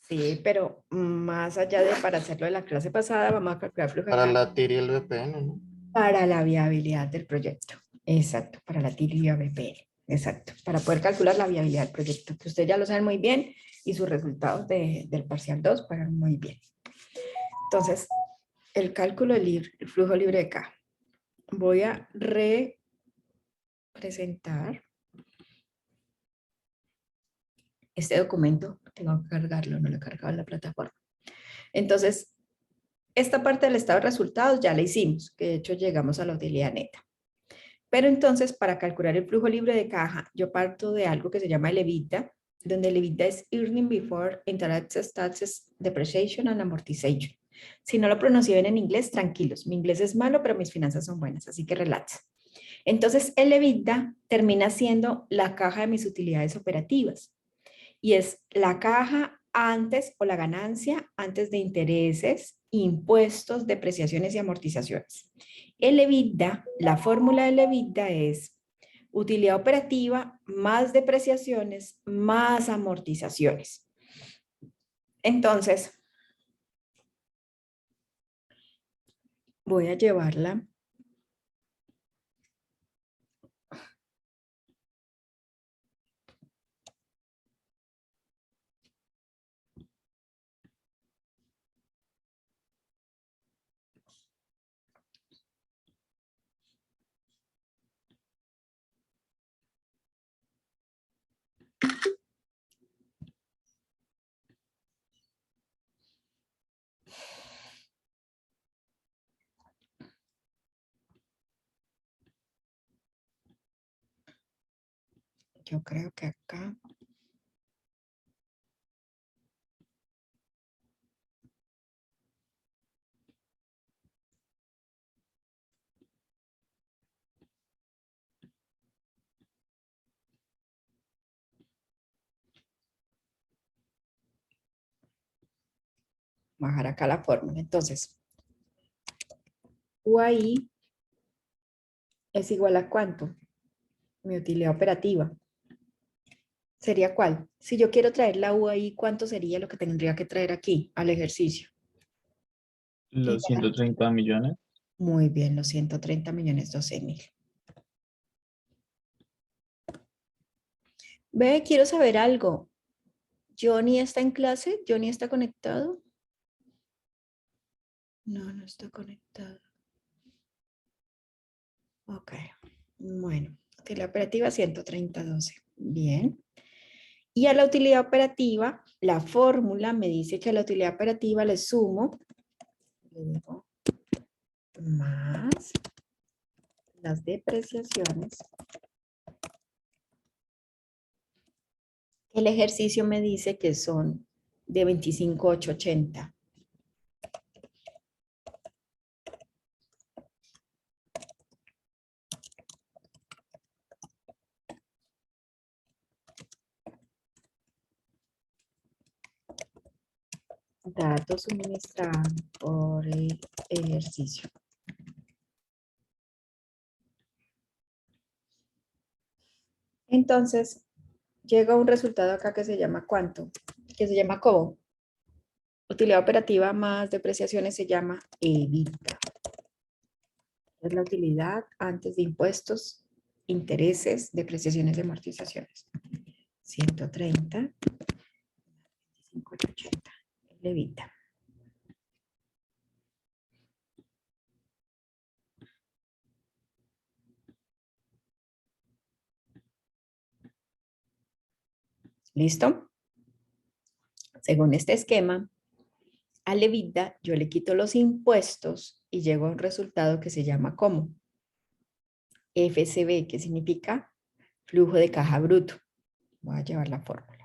Sí, pero más allá de para hacerlo de la clase pasada, vamos a calcular flujo de
Para
caja
la TIR y el VPN, ¿no?
para la viabilidad del proyecto. Exacto, para la TIR y ABPL. Exacto, para poder calcular la viabilidad del proyecto, que ustedes ya lo saben muy bien y sus resultados del parcial 2 fueron muy bien. Entonces, el cálculo del flujo libre de caja. Voy a representar este documento. Tengo que cargarlo, no lo he cargado en la plataforma. Entonces, esta parte del estado de resultados ya la hicimos, que de hecho llegamos a la utilidad neta. Pero entonces, para calcular el flujo libre de caja, yo parto de algo que se llama el EBITDA, donde el EBITDA es Earning Before Interest, Taxes, Depreciation and Amortization. Si no lo pronuncié bien en inglés, tranquilos. Mi inglés es malo, pero mis finanzas son buenas, así que relax. Entonces, el EBITDA termina siendo la caja de mis utilidades operativas y es la caja antes o la ganancia antes de intereses, impuestos, depreciaciones y amortizaciones. El EBITDA, la fórmula del EBITDA es utilidad operativa más depreciaciones más amortizaciones. Entonces, voy a llevarla yo creo que acá. Bajar acá la fórmula. Entonces, UAI es igual a ¿cuánto? Mi utilidad operativa. ¿Sería cuál? Si yo quiero traer la UAI, ¿cuánto sería lo que tendría que traer aquí al ejercicio?
Los 130 millones.
Muy bien, los 130 millones 12.000. Ve, quiero saber algo. ¿Johnny está en clase? ¿Johnny está conectado? No, no está conectado. Ok, bueno. Utilidad operativa 130.12. Bien. Y a la utilidad operativa, la fórmula me dice que a la utilidad operativa le sumo, le digo, más las depreciaciones. El ejercicio me dice que son de 25.880. Datos suministrados por el ejercicio. Entonces, llega un resultado acá que se llama ¿cuánto? Que se llama ¿cómo? Utilidad operativa más depreciaciones se llama EBITDA. Es la utilidad antes de impuestos, intereses, depreciaciones y amortizaciones. 130, 25.80, el EBITDA. ¿Listo? Según este esquema, al EBITDA yo le quito los impuestos y llego a un resultado que se llama ¿cómo? FCB, que significa flujo de caja bruto. Voy a llevar la fórmula.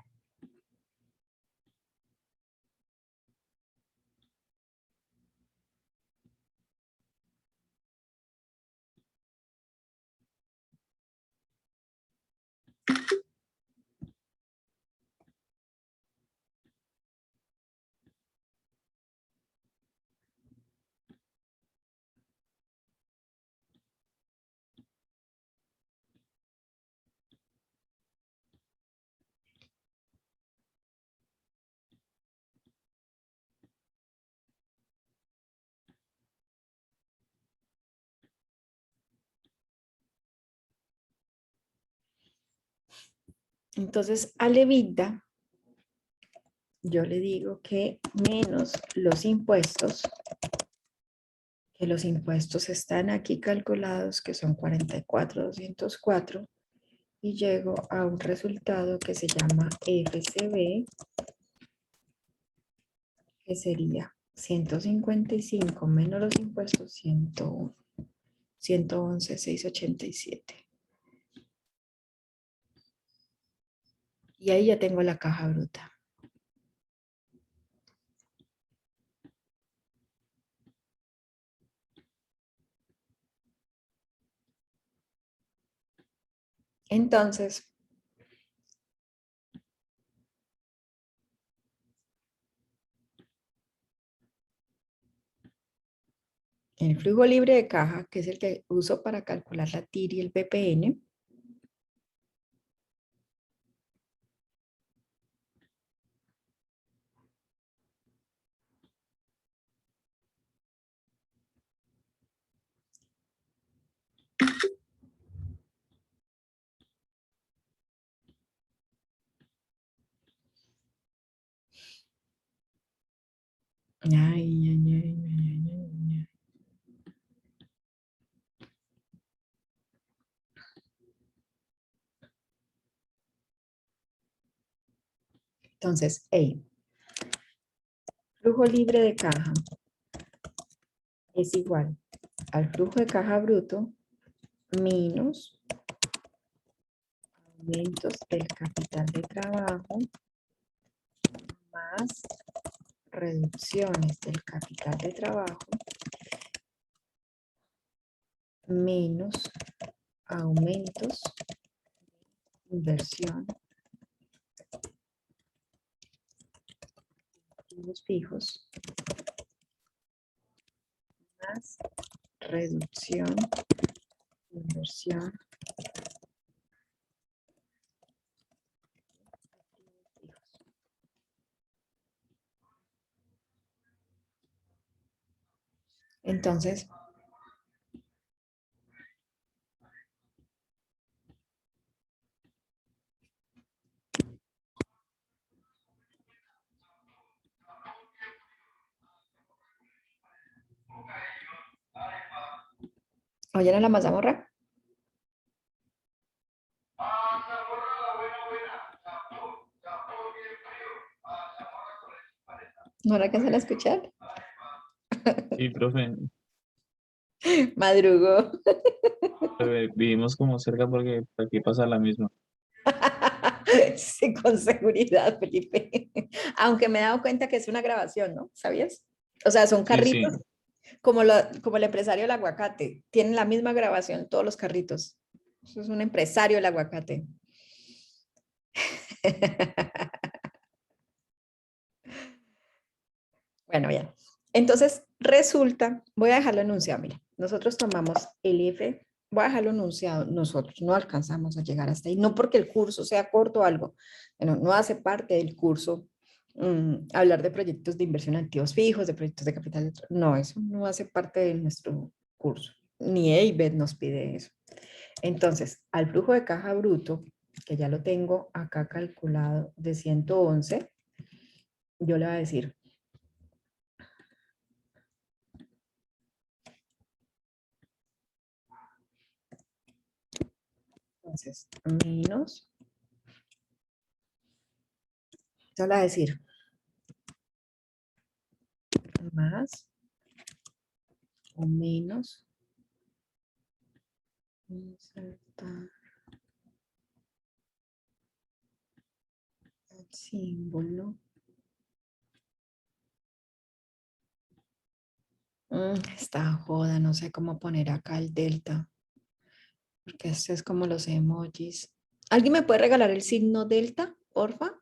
Entonces, al EBITDA, yo le digo que menos los impuestos, que los impuestos están aquí calculados, que son 44.204, y llego a un resultado que se llama FCB, que sería 155 menos los impuestos, 101, 111.687. Y ahí ya tengo la caja bruta. Entonces, el flujo libre de caja, que es el que uso para calcular la TIR y el PPN, ay, ay, ay, ay, ay, ay. Entonces, flujo libre de caja es igual al flujo de caja bruto menos aumentos del capital de trabajo más reducciones del capital de trabajo menos aumentos de inversión en activos fijos más reducción de inversión en activos fijos. Entonces, ¿oyen a la mazamorra? ¿No la alcanzan a escuchar?
Sí, profe,
Madrugó.
vivimos como cerca porque aquí pasa la misma.
Sí, con seguridad, Felipe. Aunque me he dado cuenta que es una grabación, ¿no? ¿Sabías? O sea, son
Sí, sí.
carritos como el empresario del aguacate. Tienen la misma grabación todos los carritos. Eso es un empresario del aguacate. Bueno, bien. Entonces, resulta, voy a dejarlo enunciado, mira, nosotros tomamos el F, voy a dejarlo enunciado, nosotros no alcanzamos a llegar hasta ahí, no porque el curso sea corto o algo, bueno, no hace parte del curso hablar de proyectos de inversión en activos fijos, de proyectos de capital, no, eso no hace parte de nuestro curso, ni EIBET nos pide eso. Entonces, al flujo de caja bruto, que ya lo tengo acá calculado de 111, yo le voy a decir entonces, menos, yo le voy a decir más o menos, insertar el símbolo. Esta joda, no sé cómo poner acá el delta, porque este es como los emojis. ¿Alguien me puede regalar el signo delta, porfa?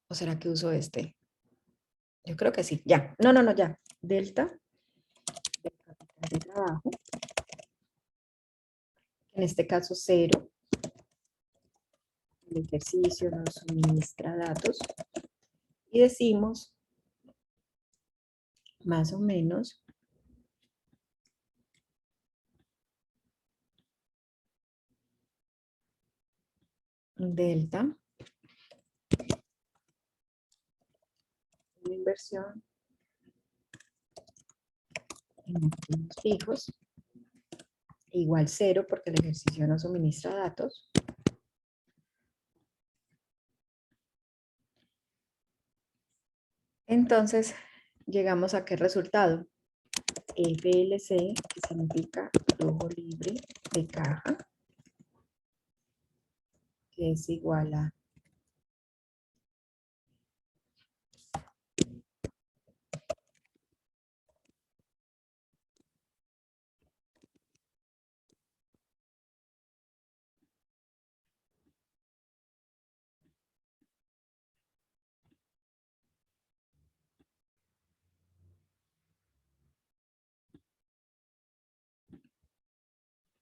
¿O será que uso este? Yo creo que sí, ya. No, no, no, ya. Delta del capital de trabajo, en este caso 0. El ejercicio nos suministra datos y decimos más o menos delta de inversión en activos fijos igual 0 porque el ejercicio no suministra datos. Entonces, llegamos a qué resultado. FLC, que significa flujo libre de caja, que es igual a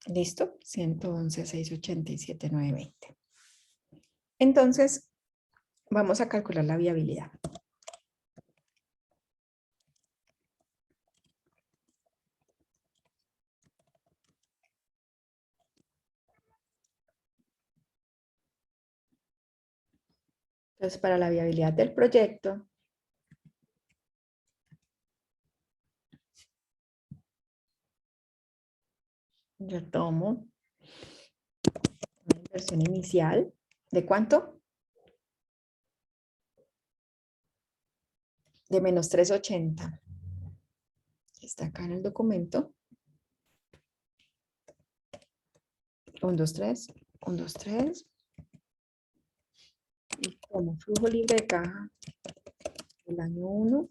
¿Listo? 111,687,920. Entonces, vamos a calcular la viabilidad. Entonces, para la viabilidad del proyecto, yo tomo una inversión inicial. ¿De cuánto? De menos 380. Está acá en el documento. 1, 2, 3. 1, 2, 3. Y como flujo libre de caja del año 1.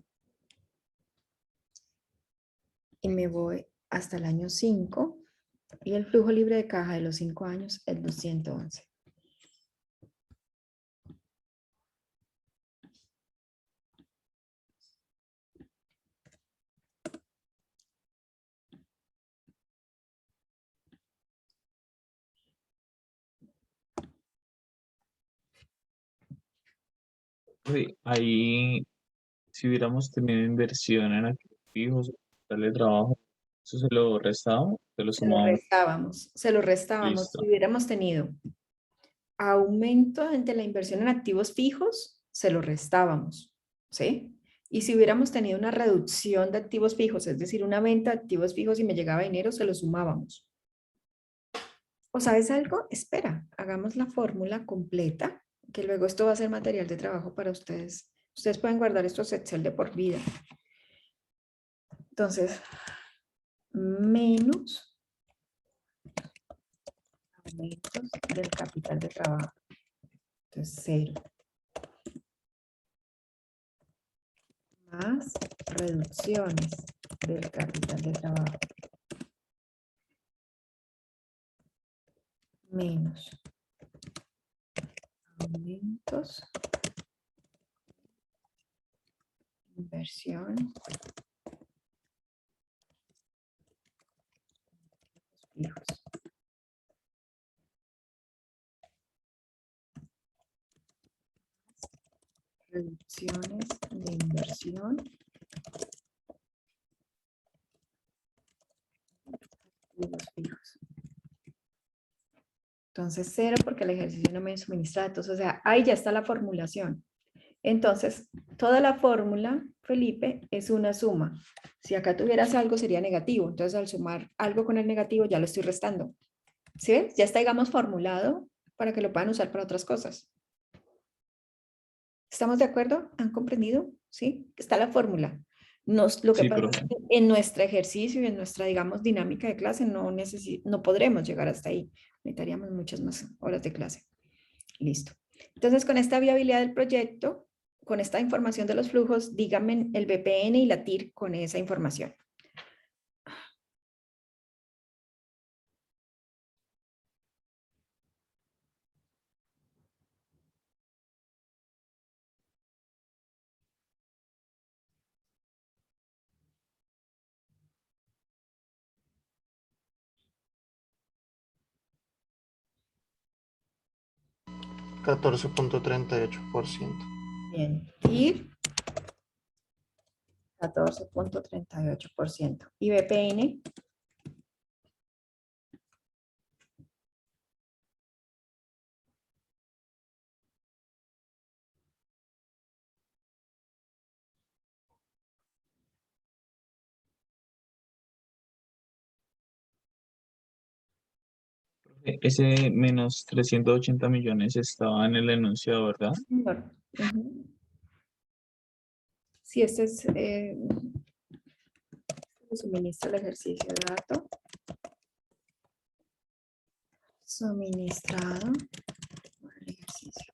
Y me voy hasta el año 5. Y el flujo libre de caja de los 5 años es 211.
Ahí, si hubiéramos tenido inversión en activos fijos, tal de trabajo, eso se lo restaba, se lo
Se lo
sumábamos.
restábamos. Se lo restábamos. Si
Listo.
hubiéramos tenido aumento de la inversión en activos fijos, se lo restábamos, ¿sí? Y si hubiéramos tenido una reducción de activos fijos, es decir, una venta de activos fijos y me llegaba dinero, se lo sumábamos. ¿O sabes algo? Espera, hagamos la fórmula completa, que luego esto va a ser material de trabajo para ustedes. Ustedes pueden guardar estos Excel de por vida. Entonces, menos aumentos del capital de trabajo. Entonces, 0. Más reducciones del capital de trabajo. Menos aumentos, inversión, fijos. Reducciones de inversión, activos fijos. Entonces 0 porque el ejercicio no me suministra datos. O sea, ahí ya está la formulación. Entonces, toda la fórmula, Felipe, es una suma. Si acá tuvieras algo, sería negativo. Entonces, al sumar algo con el negativo, ya lo estoy restando. ¿Sí ves? Ya está, digamos, formulado para que lo puedan usar para otras cosas. ¿Estamos de acuerdo? ¿Han comprendido? ¿Sí? Está la fórmula. Lo que
Sí,
pasa es
profe.
que en nuestro ejercicio y en nuestra, digamos, dinámica de clase no podremos llegar hasta ahí. Necesitaríamos muchas más horas de clase. Listo. Entonces, con esta viabilidad del proyecto, con esta información de los flujos, díganme el BPN y la TIR con esa información.
Catorce punto 38%.
Bien. TIR, 14,38%. Y BPN,
Ese menos 380 millones estaba en el enunciado, ¿verdad?
bueno, si este es suministro el ejercicio de dato, suministrado por el ejercicio.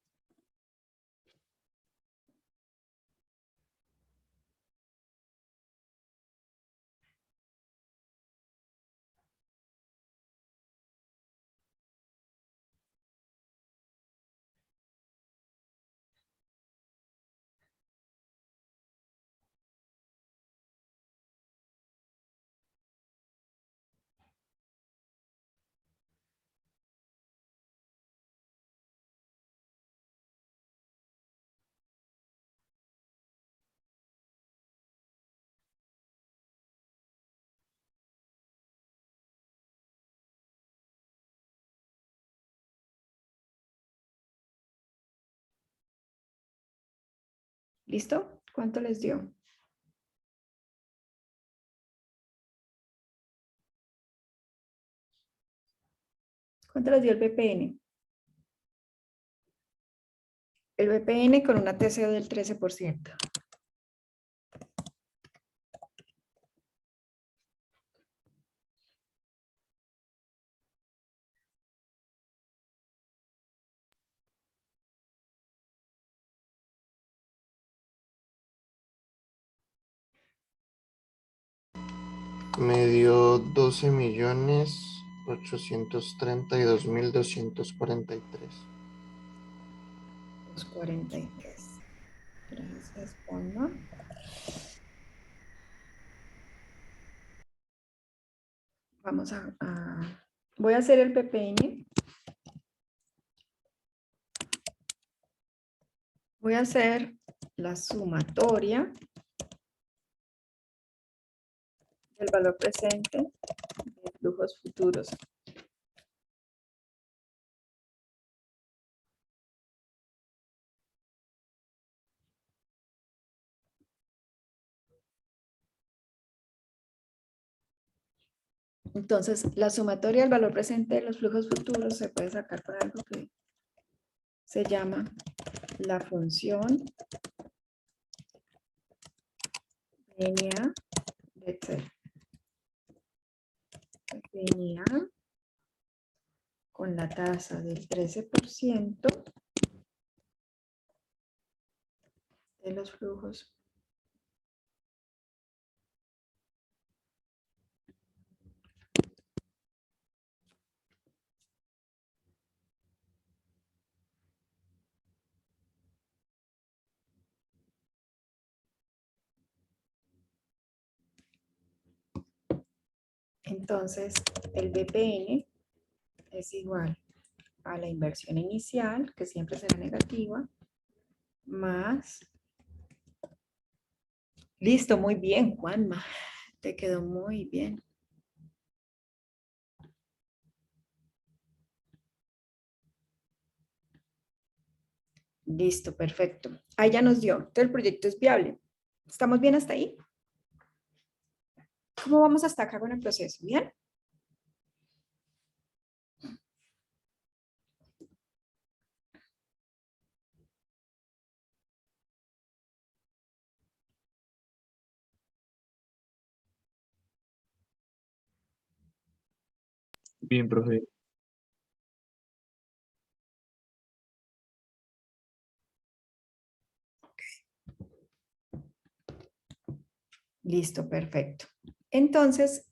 ¿Listo? ¿Cuánto les dio? ¿Cuánto les dio el BPN? El BPN con una TCO del 13%.
Me dio 12.832.243.
243. Gracias, Juanma. Vamos voy a hacer el PPN. Voy a hacer la sumatoria del valor presente de flujos futuros. Entonces, la sumatoria del valor presente de los flujos futuros se puede sacar por algo que se llama la función NA de T. NA con la tasa del 13% de los flujos. Entonces, el BPN es igual a la inversión inicial, que siempre será negativa, más... Listo, muy bien, Juanma. Te quedó muy bien. Listo, perfecto. Ahí ya nos dio. Entonces el proyecto es viable. ¿Estamos bien hasta ahí? ¿Cómo vamos hasta acá con el proceso? ¿Bien?
Bien, profe.
Listo, perfecto. Entonces,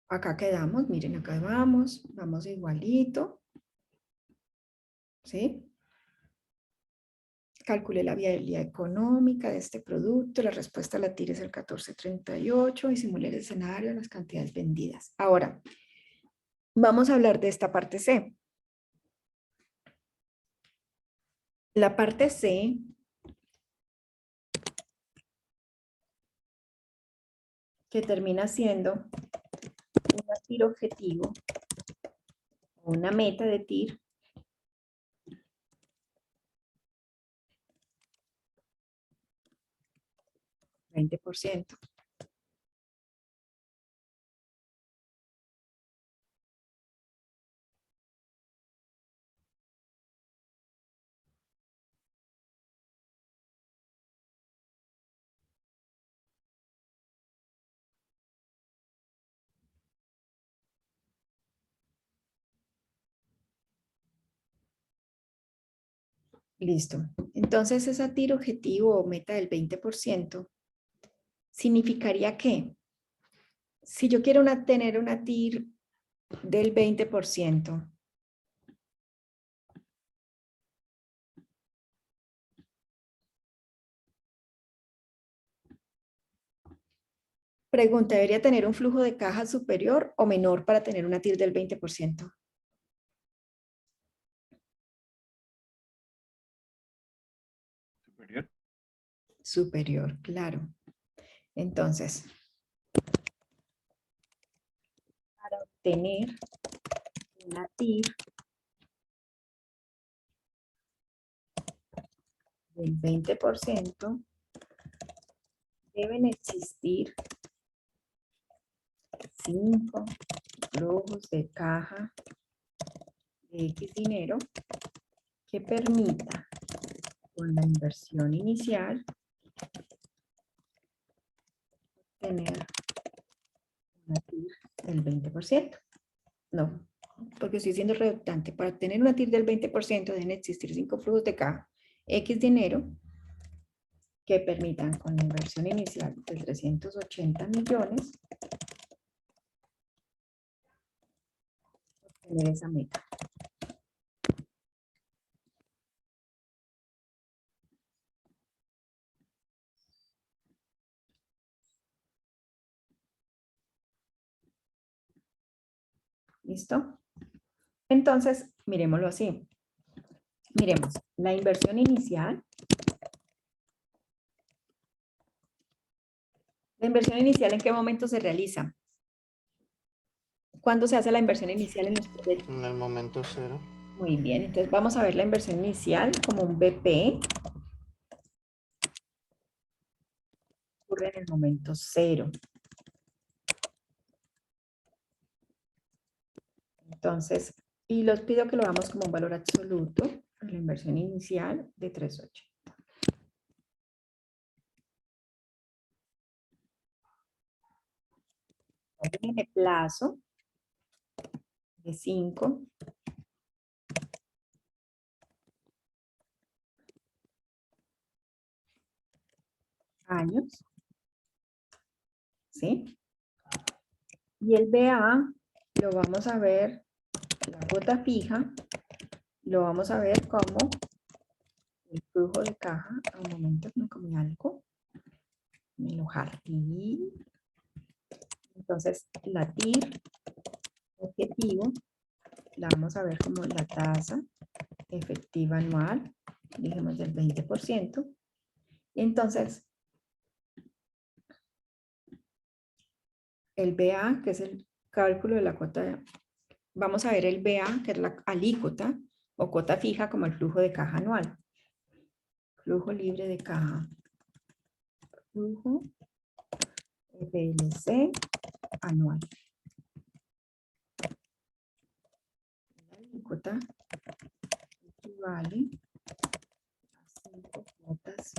acá quedamos. Miren, acá vamos igualito. ¿Sí? Calculé la viabilidad económica de este producto. La respuesta a la TIR es el 1438 y simulé el escenario de las cantidades vendidas. Ahora, vamos a hablar de esta parte C. La parte C que termina siendo una TIR objetivo o una meta de TIR 20%. Listo. Entonces, esa TIR objetivo o meta del 20% significaría que si yo quiero tener una TIR del 20%, pregunta, ¿debería tener un flujo de caja superior o menor para tener una TIR del 20%?
Superior.
Superior, claro. Entonces, para obtener una TIR del 20%, deben existir 5 flujos de caja de X dinero que permita, con la inversión inicial, tener una TIR del 20%. No, porque estoy siendo redundante. Para tener una TIR del 20% deben existir 5 flujos de caja X dinero que permitan, con la inversión inicial de 380 millones, obtener esa meta. ¿Listo? Entonces, miremoslo así. Miremos, la inversión inicial. ¿La inversión inicial en qué momento se realiza? ¿Cuándo se hace la inversión inicial en los proyectos?
En el momento cero.
Muy bien, entonces vamos a ver la inversión inicial como un BP. Ocurre en el momento cero. Entonces, y los pido que lo hagamos como un valor absoluto, la inversión inicial de 380. Tiene plazo de 5 años, ¿sí? Y el BA lo vamos a ver, la cuota fija, lo vamos a ver como el flujo de caja. A un momento me comí algo, me lo jardí. Entonces, la TIR objetivo la vamos a ver como la tasa efectiva anual, digamos del 20%. Entonces, el BA, que es el cálculo de la cuota, vamos a ver el BA, que es la alícuota o cuota fija como el flujo de caja anual. Flujo libre de caja. Flujo FLC anual. La alícuota equivale a 5 cuotas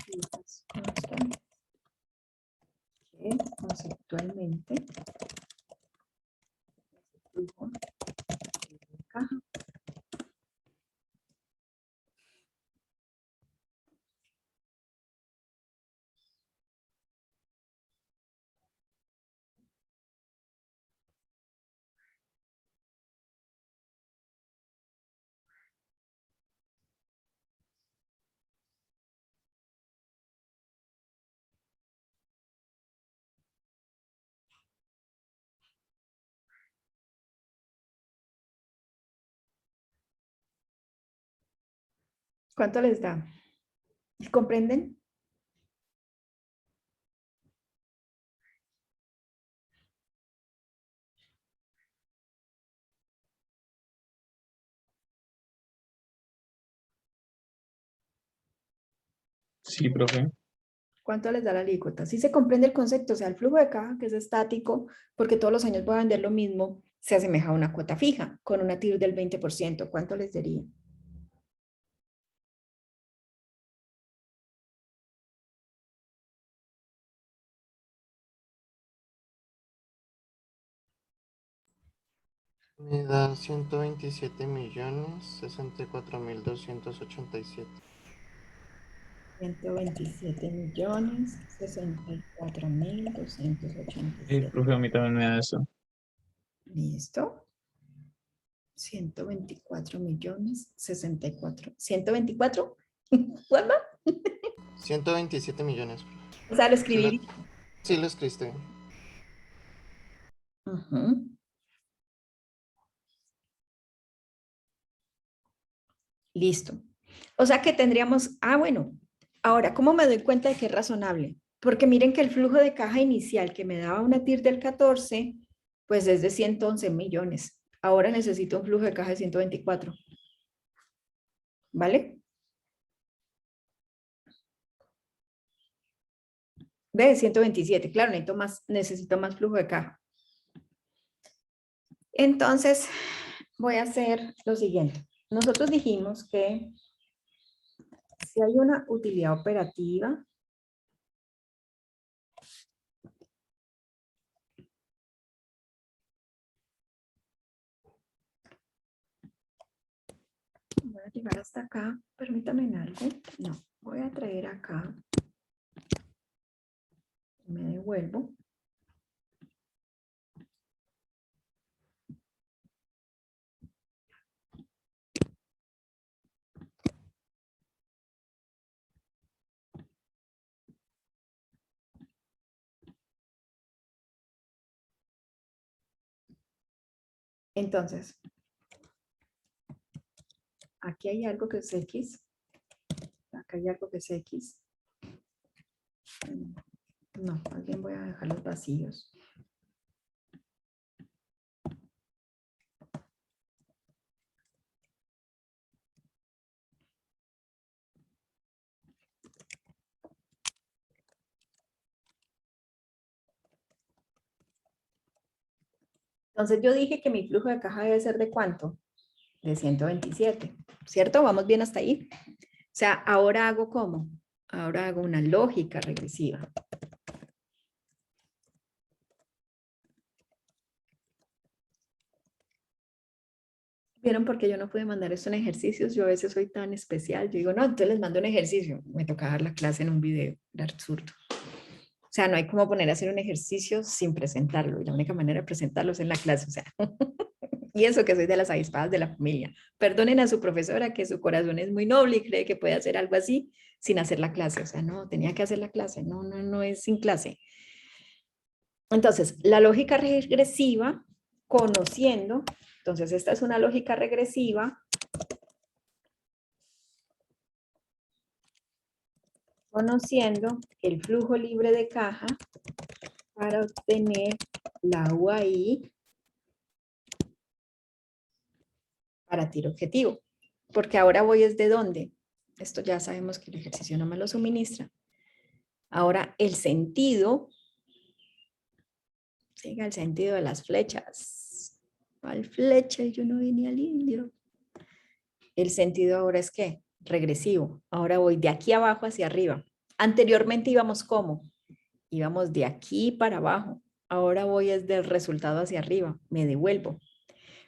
fijas constantes, que conceptualmente es el flujo de caja. ¿Cuánto les da? ¿Comprenden?
Sí, profe.
¿Cuánto les da la alícuota? Si se comprende el concepto, o sea, el flujo de caja, que es estático, porque todos los años voy a vender lo mismo, se asemeja a una cuota fija, con una TIR del 20%. ¿Cuánto les daría?
Me da 127.064.287.
127.064.287.
Profe, a mí también me da eso.
¿Listo? 124.064. ¿124? ¿Cuándo?
127 millones.
O sea, lo
Sí lo,
escribí.
sí lo escribiste.
Ujú. Listo. O sea que tendríamos, bueno, ahora, ¿cómo me doy cuenta de que es razonable? Porque miren que el flujo de caja inicial que me daba una TIR del 14, pues es de 111 millones. Ahora necesito un flujo de caja de 124. ¿Vale? de 127. Claro, necesito más flujo de caja. Entonces, voy a hacer lo siguiente. Nosotros dijimos que si hay una utilidad operativa, voy a llegar hasta acá, permítame algo. No, voy a traer acá. Me devuelvo. Entonces, aquí hay algo que es X. Acá hay algo que es X. No, más bien voy a dejar los vacíos. Entonces yo dije que mi flujo de caja debe ser ¿de cuánto? De 127, ¿cierto? ¿Vamos bien hasta ahí? O sea, ahora hago ¿cómo? Ahora hago una lógica regresiva. ¿Vieron por qué yo no pude mandar esto en ejercicios? Yo a veces soy tan especial. Yo digo, no, entonces les mando un ejercicio. Me toca dar la clase en un video. Era absurdo. O sea, no hay como poner a hacer un ejercicio sin presentarlo. Y la única manera de presentarlo es en la clase. O sea, y eso que soy de las avispadas de la familia. Perdonen a su profesora que su corazón es muy noble y cree que puede hacer algo así sin hacer la clase. O sea, no, tenía que hacer la clase. No, no, no es sin clase. Entonces, la lógica regresiva, conociendo, entonces esta es una lógica regresiva, conociendo el flujo libre de caja para obtener la UAI para tiro objetivo. Porque ahora voy desde dónde. Esto ya sabemos que el ejercicio no me lo suministra. Ahora el sentido, siga el sentido de las flechas. ¿Cuál flecha? Yo no vi ni al indio. El sentido ahora es ¿qué? Regresivo. Ahora voy de aquí abajo hacia arriba. Anteriormente íbamos ¿cómo? Íbamos de aquí para abajo. Ahora voy desde el resultado hacia arriba. Me devuelvo.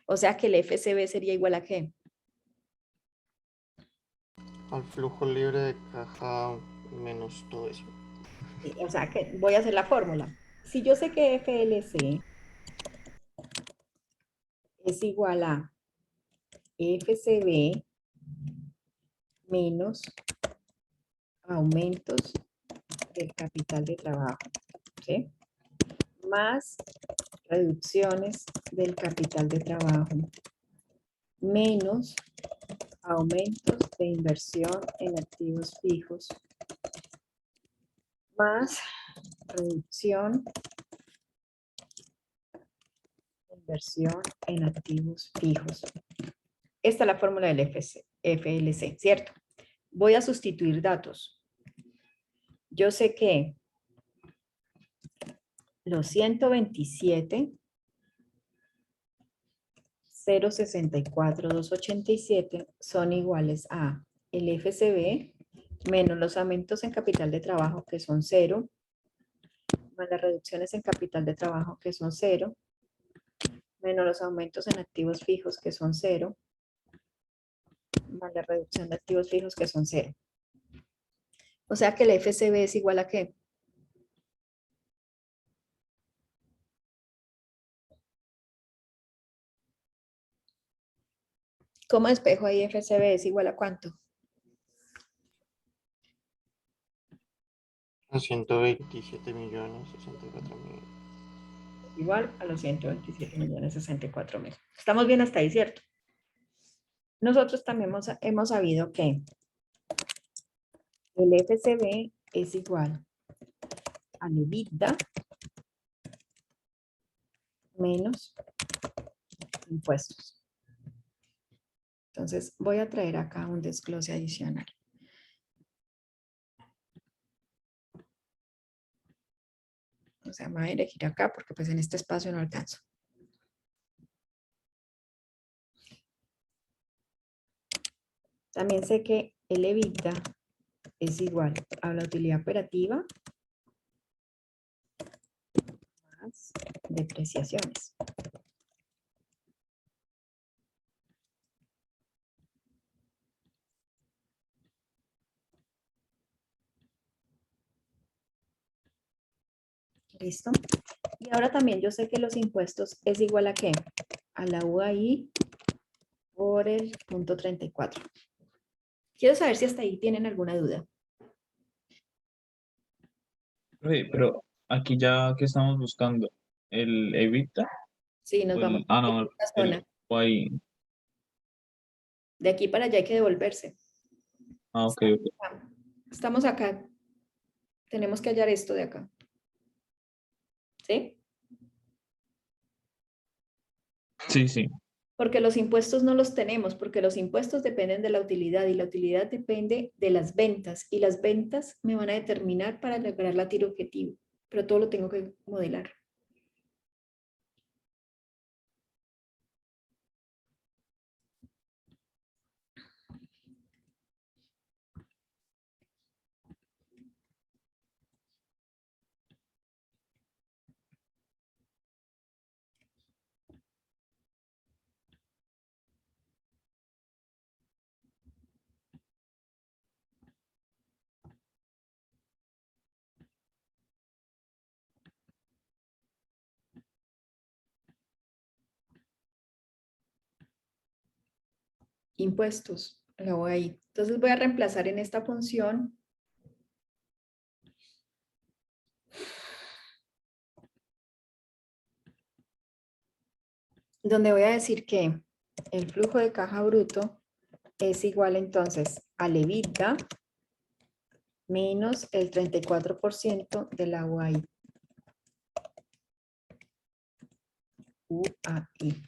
O sea que el FCB sería igual a ¿qué?
Al flujo libre de caja menos todo eso.
O sea que voy a hacer la fórmula. Si yo sé que FLC es igual a FCB menos aumentos del capital de trabajo, ¿sí? Más reducciones del capital de trabajo, menos aumentos de inversión en activos fijos, más reducción de inversión en activos fijos. Esta es la fórmula del FLC, ¿cierto? Voy a sustituir datos. Yo sé que los 127, 064, 287 son iguales a el FCB menos los aumentos en capital de trabajo que son 0, más las reducciones en capital de trabajo que son 0, menos los aumentos en activos fijos que son 0, más la reducción de activos fijos que son 0. O sea que el FCB es igual a ¿qué? ¿Cómo despejo ahí FCB es igual a cuánto?
A 127 millones, 64 mil.
Igual a los 127 millones 64 mil. Estamos bien hasta ahí, ¿cierto? Nosotros también hemos sabido que el FCB es igual al EBITDA menos impuestos. Entonces voy a traer acá un desglose adicional. O sea, me voy a elegir acá porque pues en este espacio no alcanzo. También sé que el EBITDA es igual a la utilidad operativa más depreciaciones. ¿Listo? Y ahora también yo sé que los impuestos es igual a ¿qué? A la UAI por el punto 34. Quiero saber si hasta ahí tienen alguna duda.
Oye, pero aquí ya que estamos buscando el evita
Sí, nos
o
vamos
el,
a
no,
esta
el
zona.
guay.
De aquí para allá hay que devolverse.
Ah, ok, ok.
Estamos acá. Tenemos que hallar esto de acá. ¿Sí?
Sí, sí.
Porque los impuestos no los tenemos, porque los impuestos dependen de la utilidad y la utilidad depende de las ventas y las ventas me van a determinar para lograr la tiro objetivo, pero todo lo tengo que modelar. Impuestos, la voy ahí. Entonces voy a reemplazar en esta función donde voy a decir que el flujo de caja bruto es igual entonces al EBITDA menos el 34% de la UAI. UAI.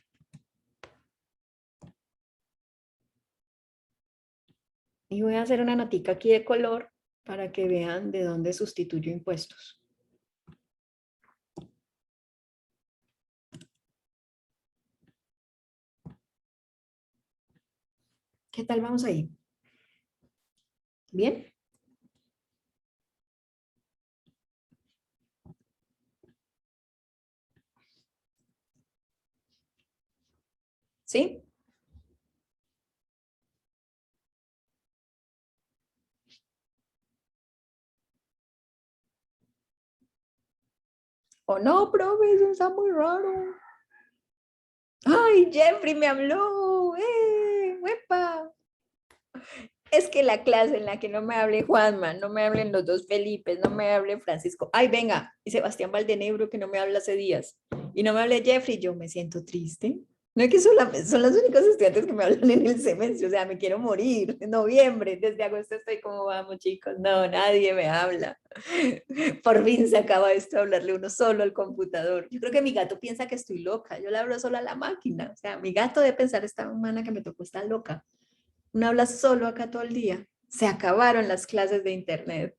Y voy a hacer una notica aquí de color para que vean de dónde sustituyo impuestos. ¿Qué tal vamos ahí? ¿Bien? ¿Sí? ¿O no, profe? Eso está muy raro. ¡Ay, Jeffrey me habló! ¡Huepa! Es que la clase en la que no me hable Juanma, no me hablen los dos Felipes, no me hable Francisco. ¡Ay, venga! Y Sebastián Valdenebro que no me habla hace días. Y no me hable Jeffrey, yo me siento triste. No es que son los únicos estudiantes que me hablan en el semestre, o sea, me quiero morir. En noviembre, desde agosto estoy como vamos, chicos. No, nadie me habla. Por fin se acaba esto de hablarle uno solo al computador. Yo creo que mi gato piensa que estoy loca. Yo le hablo solo a la máquina. O sea, mi gato debe pensar, esta humana que me tocó está loca. Uno habla solo acá todo el día. Se acabaron las clases de internet.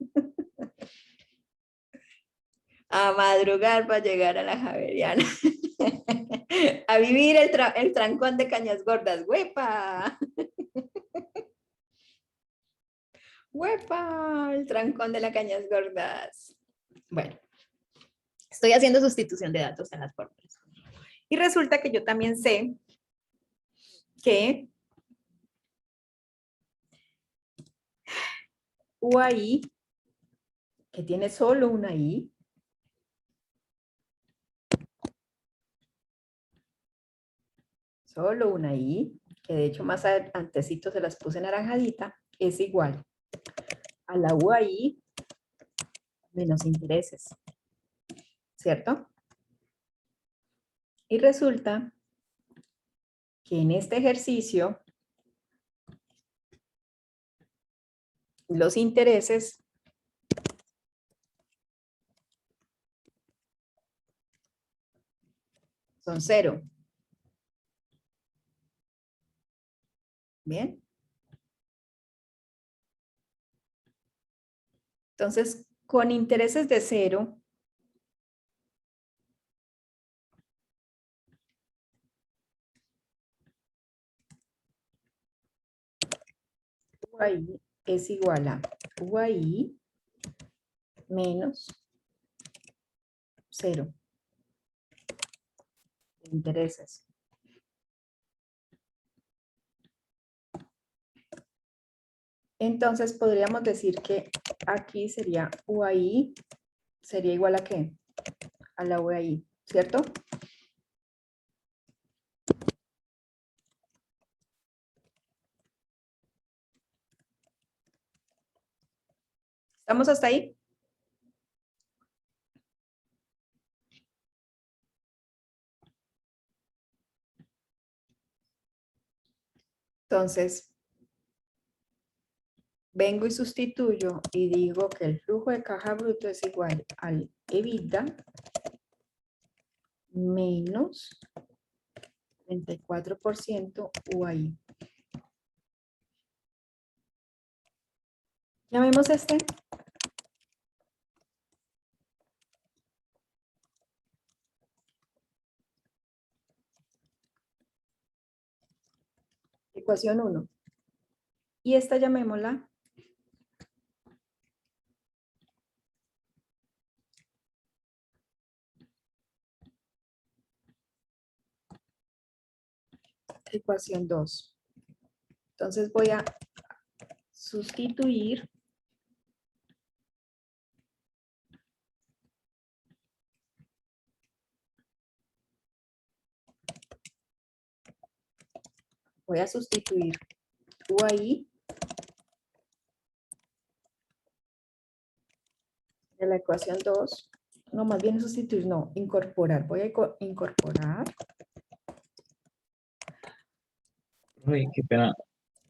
A madrugar para llegar a la Javeriana. A vivir el trancón de Cañas Gordas. ¡Huepa! ¡Huepa! El trancón de las Cañas Gordas. Bueno, estoy haciendo sustitución de datos en las fórmulas. Y resulta que yo también sé que UAI, que tiene solo una I, que de hecho más antecito se las puse naranjadita, es igual a la UAI menos intereses, ¿cierto? Y resulta que en este ejercicio los intereses son 0. ¿Bien? Entonces, con intereses de 0, UAI es igual a UAI menos 0 de intereses. Entonces podríamos decir que aquí sería UAI, sería igual a ¿qué? A la UAI, ¿cierto? ¿Estamos hasta ahí? Entonces, vengo y sustituyo y digo que el flujo de caja bruto es igual al EBITDA menos 34% UAI. Llamemos este. Ecuación 1. Y esta llamémosla ecuación 2. Entonces voy a sustituir UAI de la ecuación 2. No, más bien sustituir, no, incorporar. Voy a incorporar.
Ay, qué pena,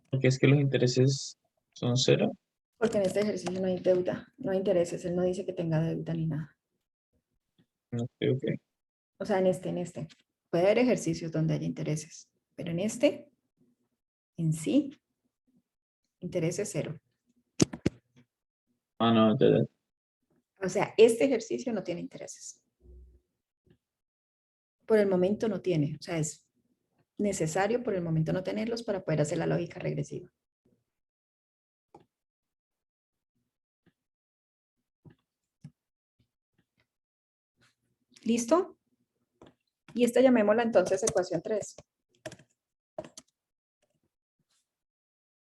porque es que los intereses son 0.
Porque en este ejercicio no hay deuda, no hay intereses. Él no dice que tenga deuda ni nada.
No creo que.
O sea, en este. Puede haber ejercicios donde haya intereses, pero en este, en sí, intereses 0.
Ah, no, ya.
O sea, este ejercicio no tiene intereses. Por el momento no tiene. O sea, es necesario por el momento no tenerlos para poder hacer la lógica regresiva. ¿Listo? Y esta llamémosla entonces ecuación 3.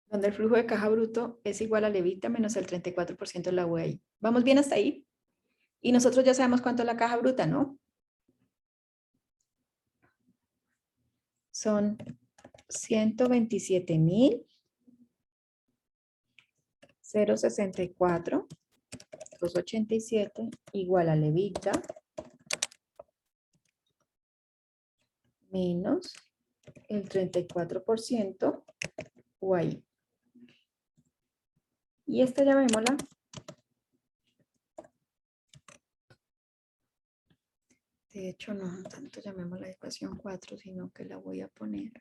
Donde el flujo de caja bruto es igual al EBITDA menos el 34% de la UAI. ¿Vamos bien hasta ahí? Y nosotros ya sabemos cuánto es la caja bruta, ¿no? Son 127.064.287 igual al EBITDA menos el 34% UAI. Y esta llamémosla de hecho no tanto llamemos la ecuación 4, sino que la voy a poner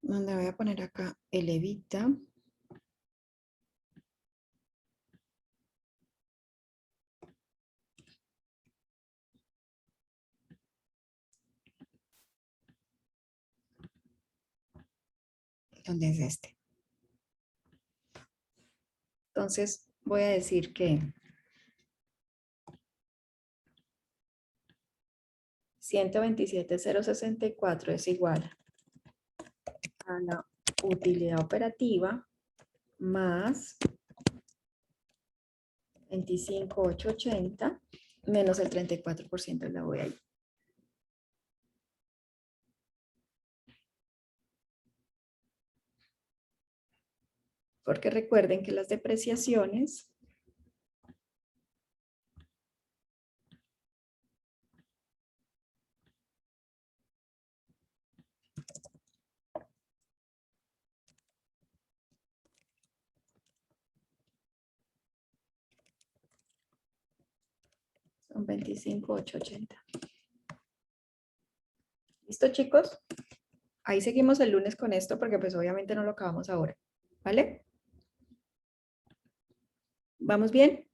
donde voy a poner acá el EBITDA donde es este. Entonces voy a decir que 127.064 es igual a la utilidad operativa más 25.880 menos el 34% la voy a ir. Porque recuerden que las depreciaciones son 25.880. ¿Listo, chicos? Ahí seguimos el lunes con esto porque pues obviamente no lo acabamos ahora. ¿Vale? ¿Vamos bien?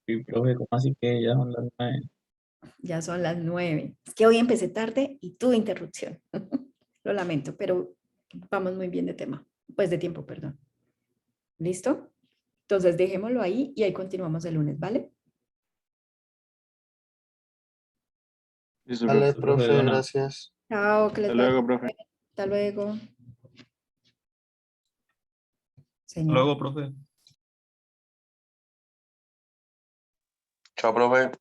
Y profe, ¿cómo así que ya son las 9?
Ya son las 9. Es que hoy empecé tarde y tuve interrupción. Lo lamento, pero vamos muy bien de tema. Pues de tiempo, perdón. ¿Listo? Entonces dejémoslo ahí y ahí continuamos el lunes, ¿vale?
Listo,
Vale,
profe
profe,
Dona.
gracias.
Chao, que les
Hasta
vaya
luego,
muy
profe.
bien. Hasta luego,
Hasta
señor.
luego, profe.
Chao, profe.